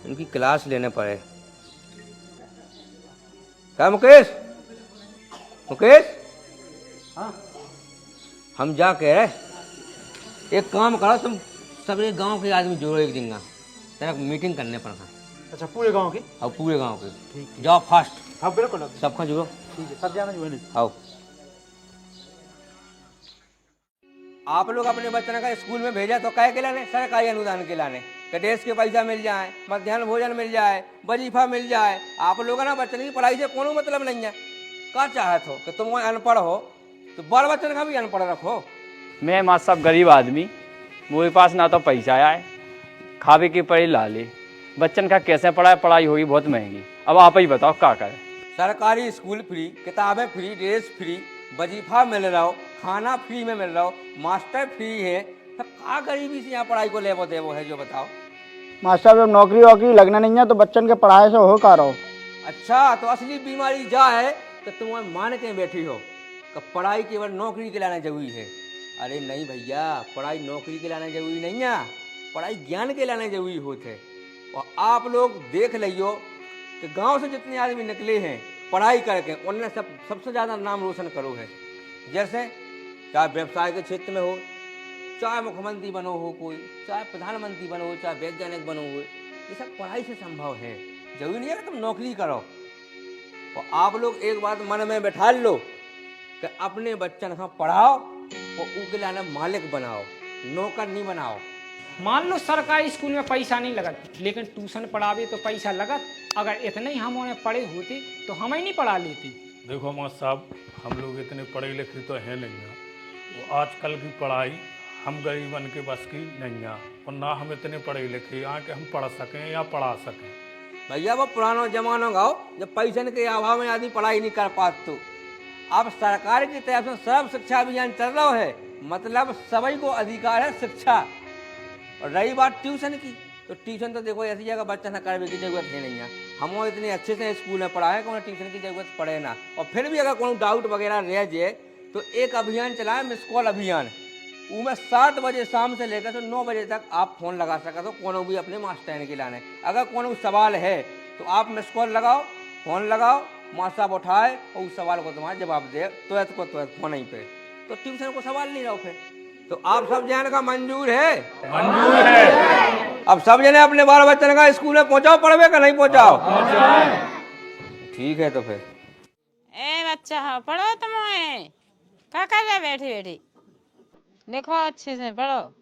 इनकी क्लास लेने पड़े। क्या मुकेश, हाँ हम जा कह रहे एक काम करो, तुम सभी गांव के आदमी जोड़ो एक दिन, तेरा मीटिंग करने पड़ता। अच्छा पूरे गांव की? अब पूरे गांव के जाओ फास्ट। हाँ बिल्कुल, सबका जुड़ो। ठीक है, सब जाना जो है। आओ। आप लोग अपने बच्चों का स्कूल में भेजा तो काय के लाने? सरकारी अनुदान के लाने, कि ड्रेस के पैसा मिल जाए, मध्याह्न भोजन मिल जाए, वजीफा मिल जाए। आप लोग ना बच्चों की पढ़ाई से कोनो मतलब नहीं है। क्या चाहत हो कि तुम अनपढ़ हो तो बाल बच्चन का भी अनपढ़ रखो। मैं माँ सब गरीब आदमी, मेरे पास ना तो पैसा आए, खावे की पड़ी लाले, बच्चन का कैसे पढ़ाई होगी बहुत महंगी। अब आप ही बताओ क्या करें। सरकारी स्कूल फ्री, किताबें फ्री, ड्रेस फ्री, वजीफा मिल रहा हो, खाना फ्री में मिल रहा हो, मास्टर फ्री है, तो क्या गरीबी से यहाँ पढ़ाई को लेवो देवो है जो बताओ। मास्टर जब नौकरी वोकरी लगना नहीं है तो बच्चन के पढ़ाई से हो का रहो। अच्छा तो असली बीमारी जा है तो तुम मान के बैठी हो कि पढ़ाई केवल नौकरी के लाना जरूरी है। अरे नहीं भैया, पढ़ाई नौकरी के लाना जरूरी नहीं है, पढ़ाई ज्ञान के लाना जरूरी होते है। और आप लोग देख लियो कि गांव से जितने आदमी निकले हैं पढ़ाई करके, उनने सबसे ज़्यादा नाम रोशन करो है। जैसे चाहे व्यवसाय के क्षेत्र में हो, चाहे मुख्यमंत्री बनो हो कोई, चाहे प्रधानमंत्री बनो हो, चाहे वैज्ञानिक बनो हो, ये सब पढ़ाई से संभव है। जरूरी नहीं है कि तुम नौकरी करो। और आप लोग एक बात मन में बैठा लो कि अपने बच्चन का पढ़ाओ और उनके लाना मालिक बनाओ, नौकर नहीं बनाओ। मान लो सरकारी स्कूल में पैसा नहीं लगत, लेकिन ट्यूशन पढ़ावे तो पैसा लगत। अगर इतने ही हम उन्हें पढ़े होते तो हमें नहीं पढ़ा लेती। देखो मास्टर साहब, हम लोग इतने पढ़े लिखे तो हैं नहीं हैं, वो आजकल की पढ़ाई हम गरीबन के बस की नहीं है, और ना हम इतने पढ़े लिखे यहाँ के हम पढ़ सकें या पढ़ा सकें। भैया वो पुराना जमाना गाओ जब पैसे के अभाव में आदमी पढ़ाई नहीं कर पाते। तो अब सरकार की तरफ से सब शिक्षा अभियान चल रहा है, मतलब सभी को अधिकार है शिक्षा। और रही बात ट्यूशन की, तो ट्यूशन तो देखो ऐसी जगह बच्चा ना करने की जरूरत है नहीं है। हम इतने अच्छे से स्कूल में पढ़ाए कि उन्हें ट्यूशन की जरूरत पड़े ना। और फिर भी अगर कोई डाउट वगैरह रह जाए तो एक अभियान चलाए, मिस कॉल अभियान। उसमें 7 बजे शाम से लेकर तो 9 बजे तक आप फ़ोन लगा सकते हो कोनो भी अपने मास्टर के लाने। अगर कोनो सवाल है तो आप मिस कॉल लगाओ, फ़ोन लगाओ, मास्टर साहब उठाए और उस सवाल को तुम्हारा जवाब दे तुरंत फ़ोन ही पे। तो ट्यूशन को सवाल नहीं रहो फिर। तो आप सब जाने का मंजूर है? मंजूर है। अब सब जने अपने बाल बच्चन का स्कूल में पहुंचाओ, पढ़वे का नहीं पहुंचाओ? ठीक है तो फिर ए बच्चा पढ़ो तुम क्या कर रहे बैठी बैठी, लिखो अच्छे से पढ़ो।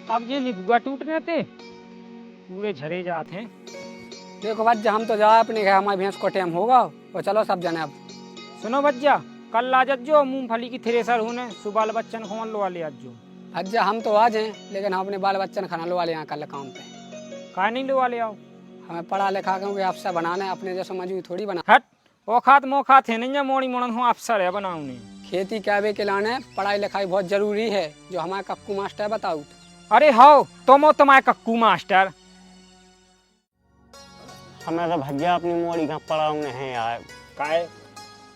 अब ये निबुआ टूट गए थे, पूरे झरे जाते हैं। देखो बच्चा, हम तो जाए अपने घर, हमारी भैंस को टाइम होगा, और चलो सब जने। अब सुनो बच्चा, कल आ जो मूंगफली की थ्रेसर होने, सुबाल बच्चन को लो वाले आज जो। अच्छा हम तो आज हैं, लेकिन हम अपने बाल बच्चन खाना लो वाले यहाँ कल काम पे। कहा नहीं लो वाले आओ, हमें पढ़ा लिखा के अफसर बनाना है, अपने जैसे मजदूर थोड़ी बना। हट औखात मोखात है नहीं, मोड़ी मोड़न हो अफसर है बनाऊने। खेती क्या के लाने पढ़ाई लिखाई बहुत जरूरी है, जो हमारे कक्कू मास्टर बताओ। अरे हो तुम तुम्हारे कक्कू मास्टर। हमें तो भैया अपनी मोड़ी का पढ़ाऊने हैं यार। काहे?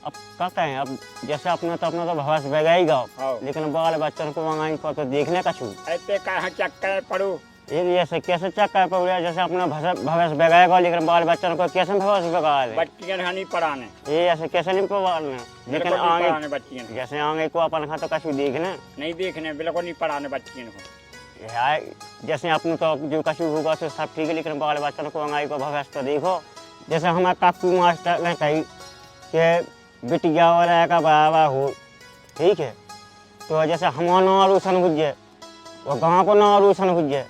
अब कहते हैं, अब जैसे अपना तो भविष्य बेगा ही गाओ, लेकिन बाल बच्चों को वहाँ पर तो देखने का छू। ऐसे कहाँ चक्कर पढ़ो, ये जैसे कैसे चक्कर पड़, जैसे अपना भविष्य बेगाएगा, लेकिन बाल बच्चों को कैसे भविष्य बेगा ले? बच्चियाँ नहीं पढ़ाने, ये ऐसे कैसे नहीं पढ़ाने, लेकिन आगे बच्चियाँ जैसे आगे को अपन खा तो कछु देखने नहीं, देखने बिल्कुल नहीं पढ़ाने बच्चियों को। यार जैसे अपने तो जो कछु होगा तो सब ठीक है, लेकिन बाल बच्चों को आगे को भविष्य तो देखो। जैसे हमारे काकू मास्टर ने कही कि बिटिया वाला का बाबा हो, ठीक है, तो जैसे हमारा नाम रोशन हो जाए और गाँव को नाम रोशन हो जाए।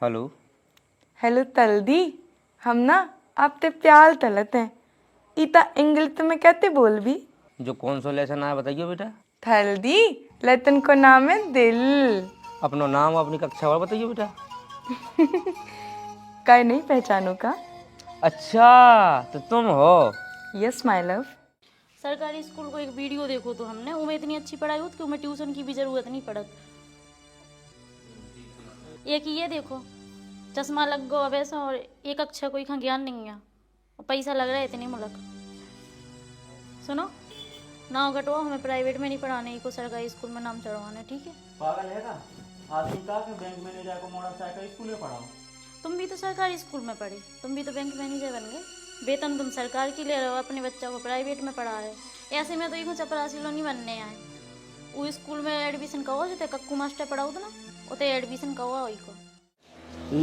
हेलो हेलो तलदी, हम ना आपते प्याल तलत हैं। इता इंग्लिश में कहते बोल भी। जो कौन सा लेसन आया बताइए बेटा। थल्दी लेतन को नाम है दिल। अपना नाम अपनी कक्षा वाला बताइए बेटा। काय नहीं पहचानो का? अच्छा तो तुम हो। Yes my love. सरकारी स्कूल को एक वीडियो देखो तो हमने उमें इतनी अच्छी पढ़ाई होती कि उमें ट्यूशन की भी जरूरत नहीं पड़त। एक ये देखो चश्मा लग गो अब ऐसा, और एक अक्षर कोई खां ज्ञान नहीं है, और पैसा लग रहा है इतनी मुलक। सुनो नाव घटवाओ, हमें प्राइवेट में नहीं पढ़ाने को, सरकारी स्कूल में नाम चढ़वाना, ठीक है? पागल है का? आदमी का कि बैंक मैनेजर को मोटरसाइकिल स्कूल में पढ़ाओ। तुम भी तो सरकारी स्कूल में पढ़े, तुम भी तो बैंक मैनेजर बन गए। वेतन तुम सरकार की ले रहे हो, अपने बच्चा को प्राइवेट में पढ़ा रहे। ऐसे में तो एक चपरासी लो नहीं बनने आए। वो स्कूल में एडमिशन कहो जो कक्कू मास्टर पढ़ाओ तो ना, उते एडमिशन कहो वही को।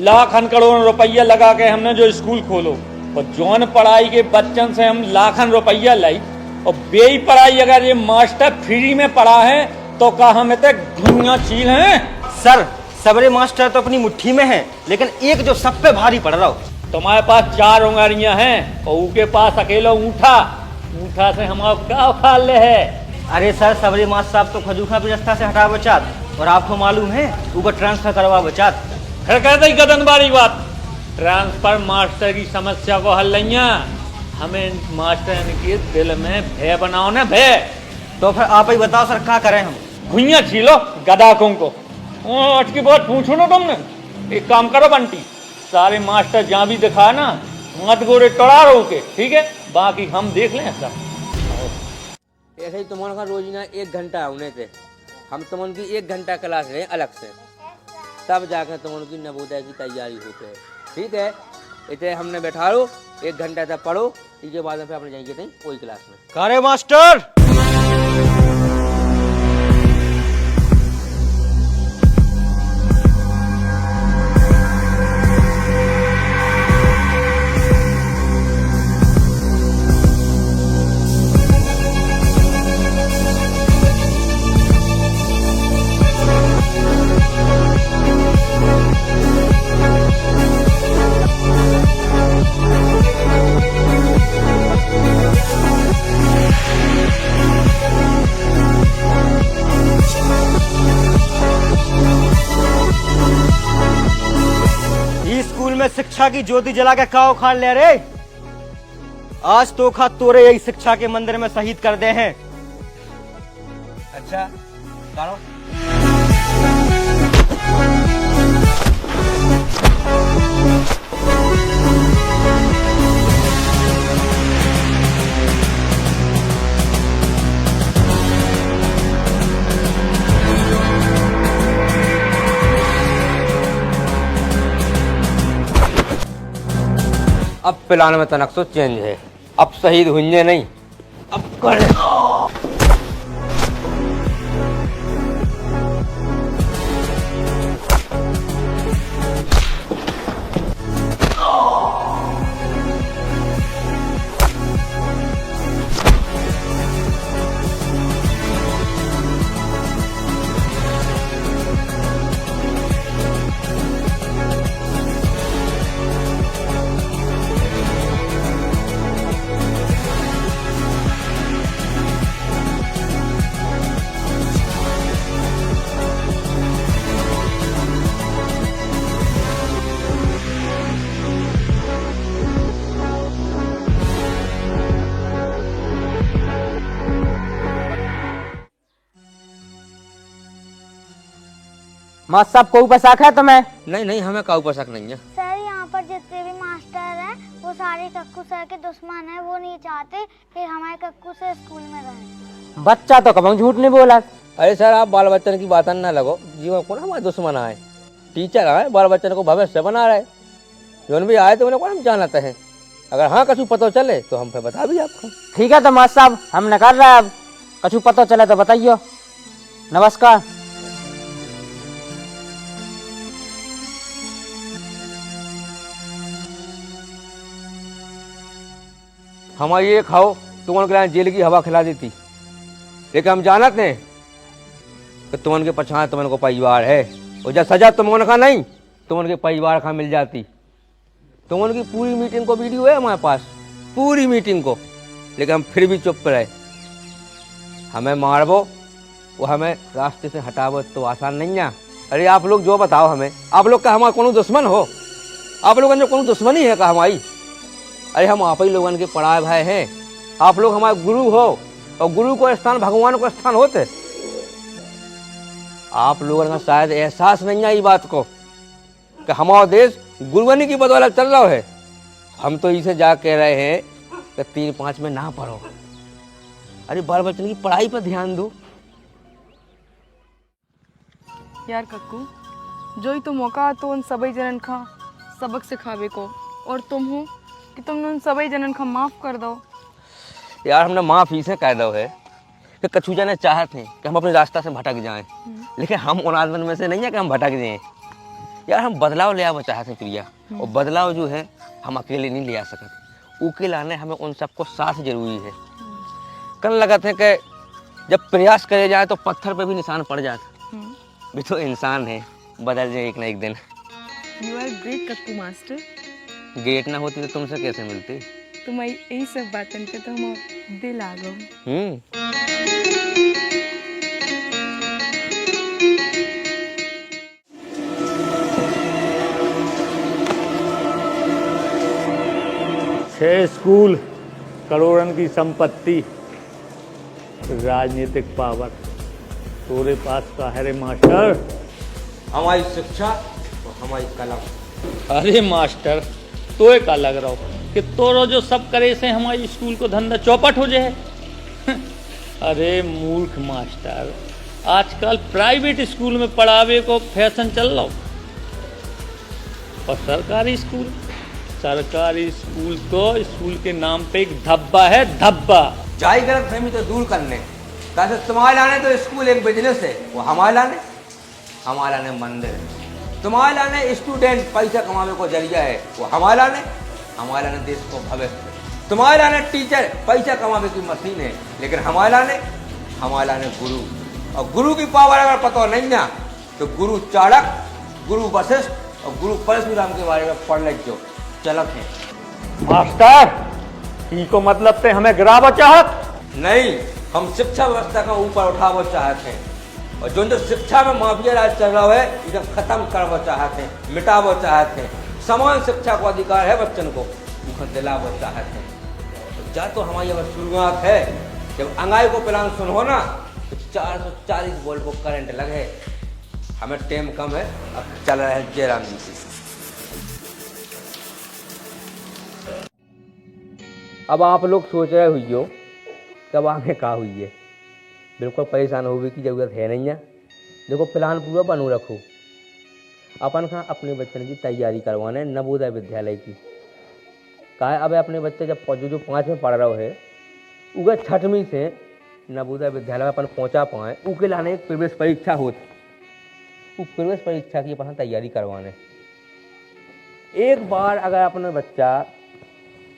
लाखन करोड़ रुपया लगा के हमने जो स्कूल खोलो, और जौन पढ़ाई के बच्चन से हम लाखन रुपया लाई, और बेई पढ़ाई अगर ये मास्टर फ्री में पढ़ा है तो का हम इतने घुइयां चील हैं। सर सबरे मास्टर तो अपनी मुट्ठी में है, लेकिन एक जो सब पे भारी पड़ रहा हो। तुम्हारे पास 4 उंगलियां हैं और उसके पास अकेला ऊँटा से हमारा क्या उखाड़ ले है। अरे सर सबरे मास्टर साहब तो खजूखा भी रास्ता से हटा बचात, और आपको मालूम है ऊपर ट्रांसफर करवा बचात। फिर कहते ही गदनबारी बात। ट्रांसफर मास्टर की समस्या को हल नहीं है, हमें मास्टर के दिल में भय बनाओ ना, भय। तो फिर आप ही बताओ सर क्या करें हम? भुइयां छीलो गदाकों को। अटकी बात पूछो ना तुमने। एक काम करो बंटी, सारे मास्टर जहाँ भी दिखा ना मत गोरे टड़ा रहो के, ठीक है? बाकी हम देख लें सब। ऐसे ही तुम्हारा रोजाना 1 घंटा होने थे, हम तुम की 1 घंटा क्लास रहे अलग से, तब जाकर तुम उनकी नवोदय की तैयारी होते है, ठीक है? इतने हमने बैठा लो 1 घंटा तक पढ़ो, इसके बाद में अपने जाएंगे थे कोई क्लास में। करे मास्टर शिक्षा की ज्योति जला के का उखाड़ ले रे। आज तो खा तोरे यही शिक्षा के मंदिर में शहीद कर दे हैं। अच्छा करो। प्लान में तनक तो चेंज है। अब शहीद हुए नहीं, अब कर मास्टर साहब को ऊपर शक है तुम्हें? नहीं नहीं, हमें काऊ पर शक नहीं है। सर यहाँ पर जितने भी मास्टर हैं वो सारे कक्कू सर के दुश्मन हैं। वो नहीं चाहते कि हमारे कक्कू सर स्कूल में रहें। बच्चा तो कभी झूठ नहीं बोला। अरे सर, आप बाल बच्चन की बात न लगो। जीवन को ना हमारे दुश्मन आए, टीचर आए बाल बच्चन को भविष्य बना रहे। जो भी आए तो उन्हें कौन हम जानते हैं। अगर हाँ कछु पता चले तो हम फिर बता भी आपको। ठीक है तो मास्टर साहब हम निकाल रहे हैं। अब कछु पता चले तो बताइयो। नमस्कार। हमारी ये खाओ तुमन के जेल की हवा खिला देती, लेकिन हम जानते हैं कि तुमन के पछाड़ तुमन को परिवार है, और जब सजा तुमन का नहीं तुमन के परिवार का मिल जाती। तुमन की पूरी मीटिंग को वीडियो है हमारे पास, पूरी मीटिंग को, लेकिन हम फिर भी चुप रहे। हमें मारबो वो हमें रास्ते से हटाबो तो आसान नहीं है। अरे आप लोग जो बताओ हमें, आप लोग का हमारा कौन दुश्मन हो? आप लोगों ने कौन दुश्मनी है का हमारी? अरे हम आप ही लोगों के पढ़ाए भाई हैं। आप लोग हमारे गुरु हो, और गुरु को स्थान भगवान को स्थान होते। आप लोगों का शायद एहसास नहीं है इस बात को कि हमारा देश गुरुवनी की बदौलत चल रहा है। हम तो इसे जा कह रहे हैं कि 3-5 में ना पढ़ो। अरे बाल बच्चन की पढ़ाई पर ध्यान दो। यार कक्कू, जो ही तो मौका तो उन सभी जनन का सबक सिखावे को, और तुम हो कि तुमने उन सभी जनन का माफ कर दो। यार हमने माफ इसे कह दो है कि कछु जने चाहते हैं कि हम अपने रास्ता से भटक जाएं, लेकिन हम उन आदमी में से नहीं है कि हम भटक जाएं। यार हम बदलाव ले आना चाहते हैं प्रिया, और बदलाव जो है हम अकेले नहीं ले आ सकते। उके लाने हमें उन सबको साथ जरूरी है। कल लगा था कि जब प्रयास करे जाए तो पत्थर पे भी निशान पड़ जाता। भी तो इंसान है, बदल जाए एक ना एक दिन। You are great Kakku master. Great ना होती तो तुमसे कैसे मिलती? तुम्हारी यही सब बातन पे तो हम दिल आ गए। छह स्कूल, करोड़ों की संपत्ति, राजनीतिक पावर तोरे पास का है रे मास्टर। हमारी शिक्षा और हमारी कलम। अरे मास्टर, तो एक अलग रहो कि तोरो जो सब करे से हमारी स्कूल को धंधा चौपट हो जाए। अरे मूर्ख मास्टर, आजकल प्राइवेट स्कूल में पढ़ावे को फैशन चल रहा, और सरकारी स्कूल तो स्कूल के नाम पे एक धब्बा है, धब्बा। जाई गलत फहमी तो दूर करने कैसे तुम्हारे लाने तो स्कूल एक बिजनेस है, वो हमारे लाने मंदिर है। तुम्हारे लाने स्टूडेंट पैसा कमाने को जरिया है, वो हमारे लाने देश को भविष्य। तुम्हारे लाने टीचर पैसा कमाने की मशीन है, लेकिन हमारे लाने गुरु। और गुरु की पावर अगर पता नहीं ना तो गुरु चाणक, गुरु वशिष्ठ और गुरु परशुराम के बारे में पढ़ ले जो चलक है। मास्टर इनको मतलब ते हमें गिरावो चाहत नहीं, हम शिक्षा व्यवस्था का ऊपर उठावो चाहते हैं, और जो शिक्षा में माफिया राज चल रहा है इसे खत्म करवो चाहते हैं, मिटावो चाहते हैं। समान शिक्षा को अधिकार है बच्चन को, उसे दिलावो चाहते हैं। जा तो हमारी अब शुरुआत है। जब अंगाई को प्लान सुनो ना तो 440 वोल्ट को करंट लगे। हमें टाइम कम है, अब चल रहे हैं जयराम जी से। अब आप लोग सोच रहे हुई हो कब आगे का हुई है। बिल्कुल परेशान होने की जरूरत है नहीं है। देखो प्लान पूरा बनू रखो। अपन का अपने बच्चन की तैयारी करवाना है नवोदय विद्यालय की। कहा है अब अपने बच्चे जब जो 5 में पढ़ रहे है उगे 6वीं से नवोदय विद्यालय में अपन पहुँचा पाए उके लाने एक प्रवेश परीक्षा होती, वो प्रवेश परीक्षा की अपन तैयारी करवाने। एक बार अगर अपना बच्चा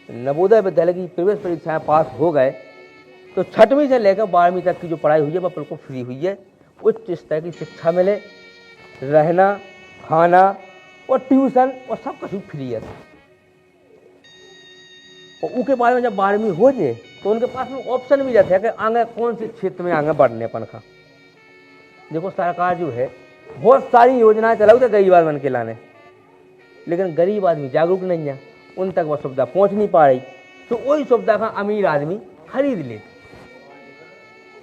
नवोदय विद्यालय की प्रवेश परीक्षा में पास हो गए तो 6वीं से लेकर 12वीं तक की जो पढ़ाई हुई है वह बिल्कुल फ्री हुई है। उच्च स्तर की शिक्षा मिले, रहना खाना और ट्यूशन और सब कुछ फ्री है। और उसके बाद में जब 12वीं हो जाए तो उनके पास में ऑप्शन भी रहता है कि आगे कौन से क्षेत्र में आगे बढ़ने अपन का। देखो सरकार जो है बहुत सारी योजनाएं चलाऊ थे गरीब आदमी के लाने, लेकिन गरीब आदमी जागरूक नहीं है, उन तक वह सुविधा पहुंच नहीं पा रही, तो वही सुविधा का अमीर आदमी खरीद ले।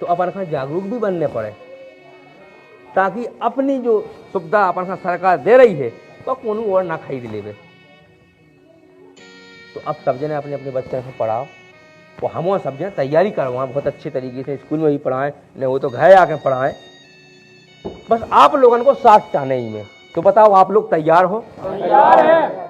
तो अपन का जागरूक भी बनने पड़े ताकि अपनी जो सुविधा अपन का सरकार दे रही है तो कौन और ना खरीद ले। तो अब सब जने अपने अपने बच्चे को पढ़ाओ और हम सब जने तैयारी करवाएं बहुत अच्छे तरीके से, स्कूल में भी पढ़ाएं, नहीं वो तो घर आके पढ़ाएं। बस आप लोगों को साथ चाहने ही में। तो बताओ आप लोग तैयार हो? तैयार है।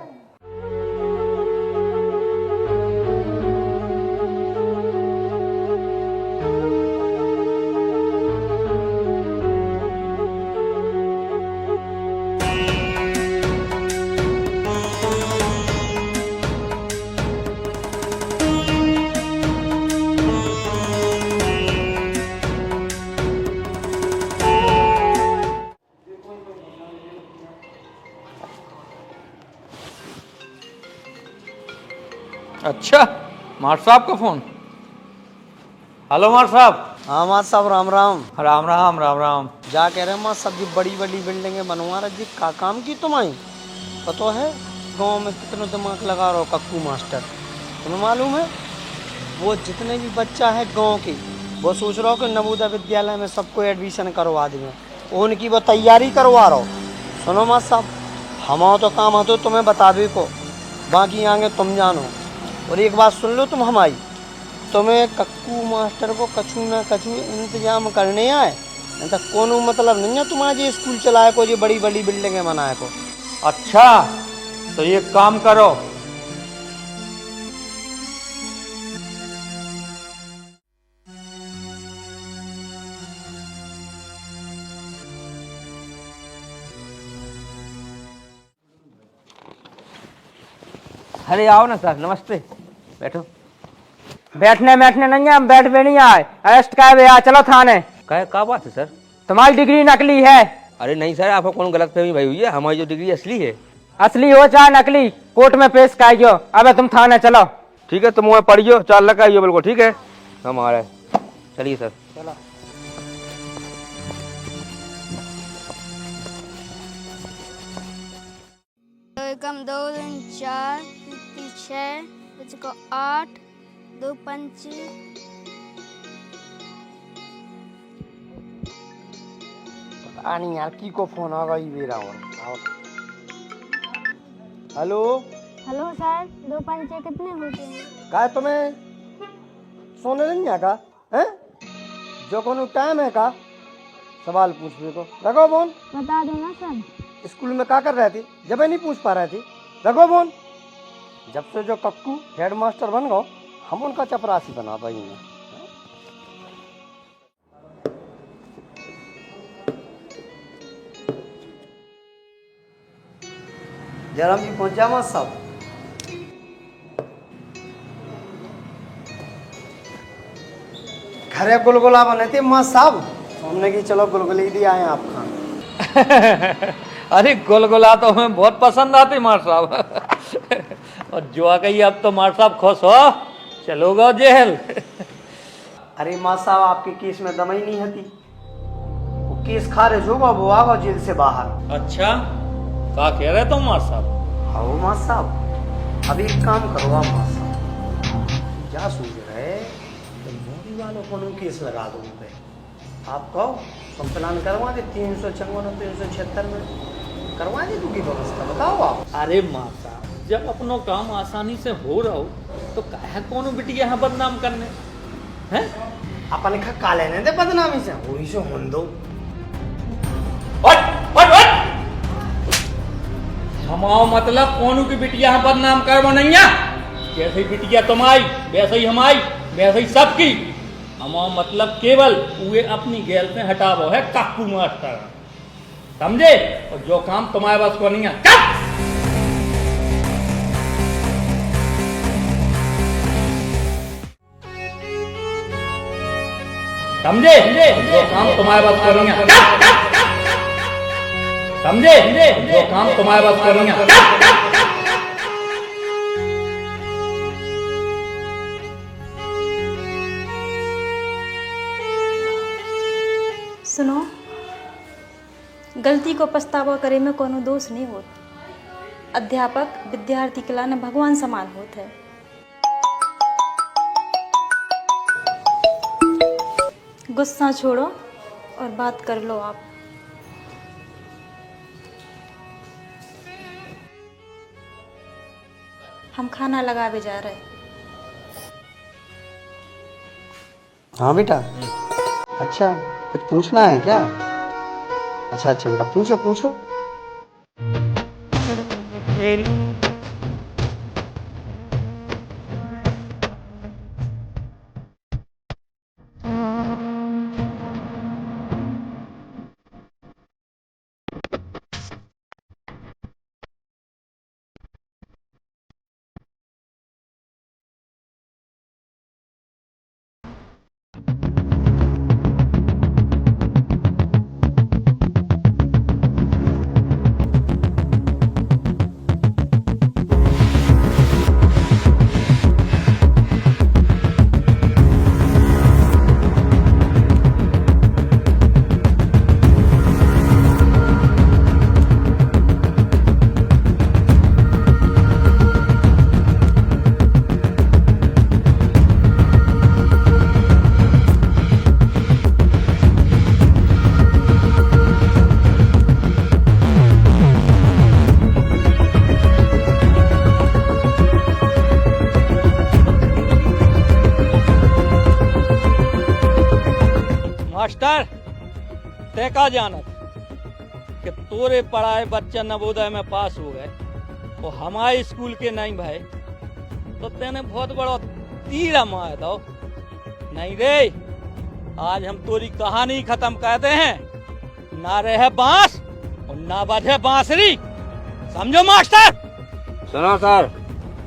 अच्छा, मार साहब का फोन। हेलो मार साहब। हाँ मार साहब राम राम। राम राम राम राम। जा कह रहे माँ सब जी बड़ी बड़ी बिल्डिंगें बनवा रहे जी, का काम की तुम्हारी पता है? गांव में कितना दिमाग लगा रहा हो कक्कू मास्टर, तुम्हें मालूम है? वो जितने भी बच्चा है गांव के वो सोच रहा हो कि नवोदय विद्यालय में सबको एडमिशन करवा देंगे, उनकी वो तैयारी करवा रहा हो। सुनो माँ साहब, हमारा तो काम है तो तुम्हें बता दे को, बाकी आगे तुम जानो। और एक बात सुन लो तुम हमारी, तुम्हें कक्कू मास्टर को कछु ना कछु इंतजाम करने आए, नहीं तो कोनो मतलब नहीं है तुम्हारे स्कूल चलाए को, ये बड़ी बड़ी बिल्डिंगें बनाए को। अच्छा तो ये काम करो, अरे आओ ना सर, नमस्ते, बैठो। बैठने नहीं है, हम बैठ भी नहीं आए, अरेस्ट का भैया, चलो थाने। क्या बात है सर? तुम्हारी डिग्री नकली है। अरे नहीं सर, आपको कौन गलतफहमी भाई हुई है, हमारी जो डिग्री असली है। असली हो चाहे नकली, कोर्ट में पेश कराइयो। अबे तुम थाने चलो। ठीक है, तुम वहाँ पढ़ियो, 4 लाख आइयो, बिल्कुल ठीक है। हम आ रहे हैं, चलिए सर। चलो। एकम 2 3 4 6 5 8 2 5 पता नहीं यार की को फोन होगा ये मेरा। और हेलो हेलो सर, 2 5 कितने होते हैं? का तुम्हें सोने नहीं है का हैं? जो कोनो टाइम है का सवाल पूछने को रखो फोन। बता दो ना सर। स्कूल में क्या कर रहे थे जब नहीं पूछ पा रहे थे? रखो फोन। जब से जो कक्कू हेडमास्टर बन गो हम उनका चपरासी बना पाई। जयराम जी पहुंचा मत साहब। घरे गुलगुला बने थे मस्त साहब, हमने की चलो गुलगुली दी आए आप खान। अरे गुलगुला तो हमें बहुत पसंद आती मार साहब। और जो आ गई अब तो मार साहब खुश हो, चलोगा जेल। अरे माँ साहब आपके केस में दम ही नहीं हती, वो केस खारिज होगा वो आगा जेल से बाहर। अच्छा क्या कह रहे तुम मार साहब? हाँ माँ साहब, अब एक काम करो आप माँ साहब, क्या सोच रहे तो मोदी वालों को केस लगा दो उन पे। आप कहो तुम प्लान करवा दे 354 और 376 में करवा दे दूंगी व्यवस्था, बताओ आप। अरे माँ साहब जब अपनो काम आसानी से हो रहा हो तो काहे कोनो बिटिया यहाँ बदनाम करने हैं? अपन खा का लेने दे बदनामी से, वही से होन दो। हमाओ मतलब कोनो की बिटिया यहाँ बदनाम करवा नहीं है। जैसे ही बिटिया तुम आई वैसे ही हम आई, वैसे ही सबकी। हमारा मतलब केवल वे अपनी गैल से हटावो है काकू मास्टर, समझे? और जो काम तुम्हारे बस को नहीं है, समझे? जो काम तुम्हारे बस को नहीं है, समझे? जो काम तुम्हारे बस को नहीं है। सुनो, गलती को पछतावा करे में कोनो दोष नहीं होत। अध्यापक विद्यार्थी के लाने भगवान समान होत है। गुस्सा छोड़ो और बात कर लो आप। हम खाना लगावे जा रहे हैं। हाँ बेटा, अच्छा कुछ पूछना है क्या? अच्छा अच्छा बेटा, पूछो पूछो। मास्टर तय का जानत कि तोरे पढ़ाए बच्चा नवोदय में पास हो गए और हमारे स्कूल के नहीं भाई, तो तेने बहुत बड़ा तीर मार दो। नहीं रे, आज हम तोरी कहानी खत्म करते हैं। ना रहे बांस और ना बजे बांसुरी, समझो मास्टर? सुनो सर,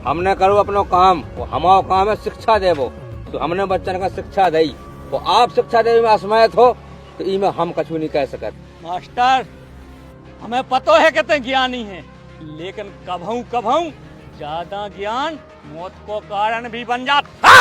हमने करो अपनो काम, वो हमारा काम है शिक्षा देवो। तो हमने बच्चन का शिक्षा दी, वो आप शिक्षा देने में असमर्थ हो तो इमें हम कछु नहीं कह सकते। मास्टर हमें पतो है कितने ज्ञानी हैं, लेकिन कभू कभू ज्यादा ज्ञान मौत को कारण भी बन जाता।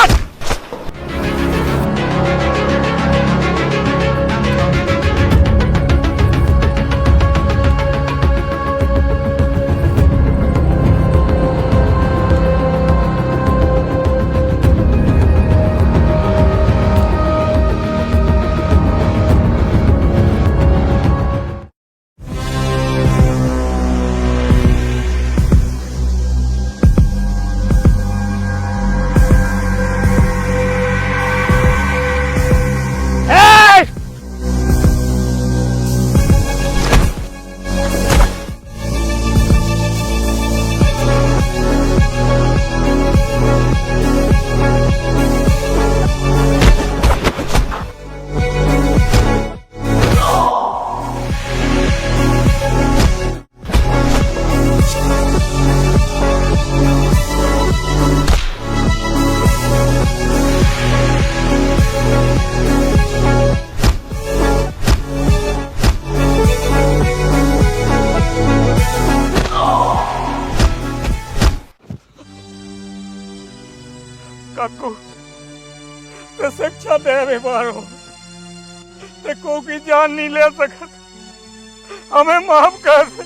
काकू ते शिक्षा दे रे मारो, ते को की जान नहीं ले सकत। हमें माफ कर दे,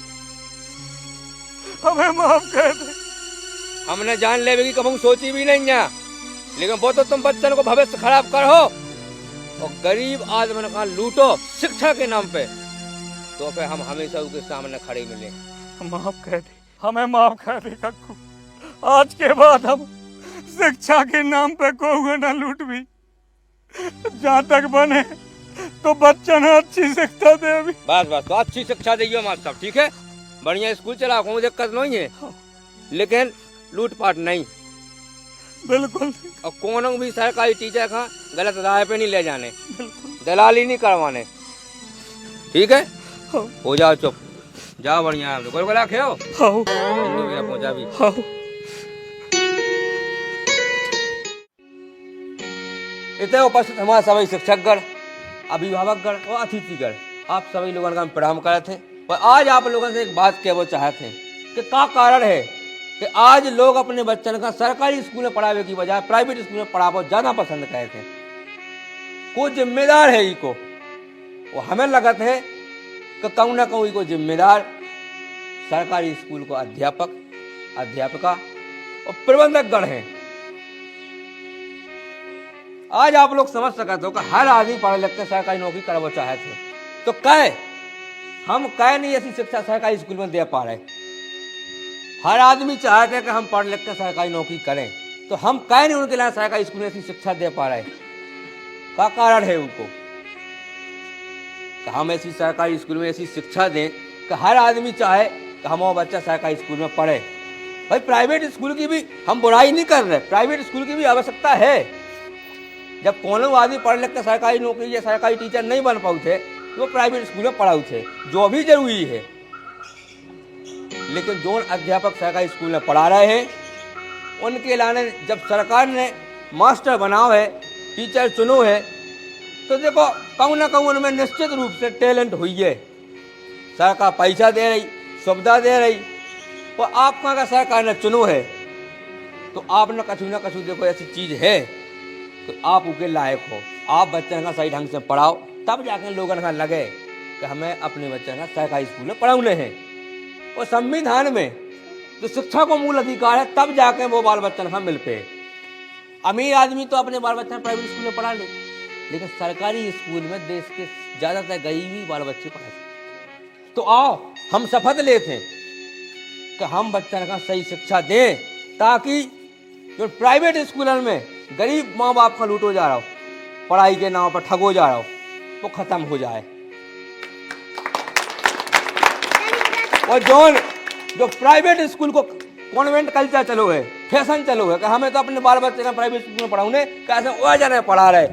हमें माफ कर दे। हमने जान लेवे की कभी सोची भी नहीं है, लेकिन वो तो तुम बच्चन को भविष्य खराब करो और गरीब आदमी का लूटो शिक्षा के नाम पे, तो फिर हम हमेशा उसके सामने खड़े मिले। माफ कर दे, हमें माफ कर दे काकू। आज के बाद हम शिक्षा के नाम पे को ना लूट भी, जहाँ तक बने तो बच्चन अच्छी शिक्षा दे भी। बस बस, तो अच्छी शिक्षा देगी मास्टर साहब, ठीक है? बढ़िया स्कूल चला, कोई दिक्कत नहीं है, लेकिन लूट पाट नहीं। बिल्कुल। और कोनो भी सरकारी टीचर का गलत राह पे नहीं ले जाने, दलाली नहीं करवाने, ठीक है? हो जाओ चुप, जाओ बढ़िया आप लोग गोलगोला खेओ। भैया पहुंचा भी। इतने उपस्थित हमारे सभी शिक्षकगण, अभिभावकगण और अतिथिगण, आप सभी लोगों का हम प्रणाम करते हैं। और आज आप लोगों से एक बात कहना चाहते हैं कि क्या कारण है कि आज लोग अपने बच्चों का सरकारी स्कूल में पढ़ावे की बजाय प्राइवेट स्कूल में पढ़ाना ज़्यादा पसंद करते हैं। कोई जिम्मेदार है इको, वो हमें लगता है कि कहूँ ना कहूँ इको जिम्मेदार सरकारी स्कूल को अध्यापक, अध्यापिका और प्रबंधकगण हैं। आज आप लोग समझ सकते हो कि हर आदमी पढ़ लिख के सरकारी नौकरी करना चाहते हैं, तो हम नहीं ऐसी शिक्षा सरकारी स्कूल में दे पा रहे। हर आदमी चाहते हैं कि हम पढ़ लिख के सरकारी नौकरी करें, तो हम नहीं उनके लिए सरकारी स्कूल में ऐसी शिक्षा दे पा रहे। क्या कारण है उनको कि हम ऐसी सरकारी स्कूल में ऐसी शिक्षा दें कि हर आदमी चाहे कि हमारा बच्चा सरकारी स्कूल में पढ़े। भाई प्राइवेट स्कूल की भी हम बुराई नहीं कर रहे, प्राइवेट स्कूल की भी आवश्यकता है। जब कोनो आदमी पढ़ लिख के सरकारी नौकरी या सरकारी टीचर नहीं बन पाऊ थे तो वो प्राइवेट स्कूल में पढ़ाऊ थे, जो भी जरूरी है। लेकिन जो अध्यापक सरकारी स्कूल में पढ़ा रहे हैं उनके लाने जब सरकार ने मास्टर बनाओ है, टीचर चुनो है, तो देखो कहूँ ना कहूँ उनमें निश्चित रूप से टैलेंट हुई है। सरकार पैसा दे रही, सुविधा दे रही, तो आपका अगर सरकार ने चुनो है तो आप ना कछु देखो ऐसी चीज़ है तो आप उसके लायक हो। आप बच्चों का सही ढंग से पढ़ाओ, तब जाकर लोगों का लगे कि हमें अपने बच्चों का सरकारी स्कूल में पढ़ाने हैं। और संविधान में जो शिक्षा को मूल अधिकार है, तब जाके वो बाल बच्चन का मिल पे। अमीर आदमी तो अपने बाल बच्चन प्राइवेट स्कूल में पढ़ा ले, लेकिन सरकारी स्कूल में देश के ज़्यादातर गरीबी बाल बच्चे पढ़े। तो आओ हम शपथ लेते हैं कि हम बच्चन का सही शिक्षा दें, ताकि जो प्राइवेट स्कूलों में गरीब माँ बाप का लूटो जा रहा हो, पढ़ाई के नाम पर ठगो जा रहा हो, वो खत्म हो जाए। और जो प्राइवेट स्कूल को कॉन्वेंट कल्चर चलो है, फैशन चलो है कि हमें तो अपने बाल बच्चे का प्राइवेट स्कूल में पढ़ाऊंगे, कैसे वो जाने पढ़ा रहे,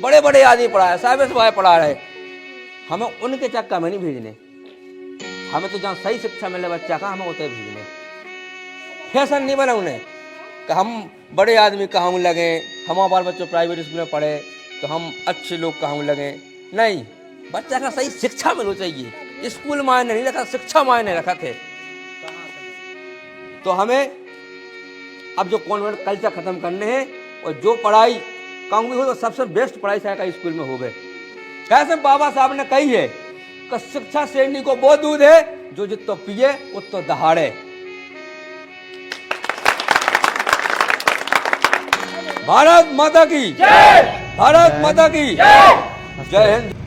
बड़े बड़े आदमी पढ़ा रहे, साइबर भाई पढ़ा रहे, हमें उनके चक्कर में नहीं भेजने। हमें तो जहाँ सही शिक्षा मिले बच्चा का, हमें उतने भेजने। फैशन नहीं बना उन्हें कि हम बड़े आदमी कहाँ लगे, हमारे बाल बच्चों प्राइवेट स्कूल में पढ़े तो हम अच्छे लोग कहाँ लगे। नहीं, बच्चा का सही शिक्षा मिलनी चाहिए। स्कूल मायने नहीं रखा, शिक्षा मायने रखा थे। तो हमें अब जो कॉन्वेंट कल्चर खत्म करने हैं, और जो पढ़ाई कहूँगी हो तो सबसे बेस्ट पढ़ाई सरकारी स्कूल में हो गए। कैसे बाबा साहब ने कही है कि शिक्षा श्रेणी को वो दूध है जो जितो पिए उतो दहाड़े। भारत माता की जय, भारत माता की जय, जय हिंद।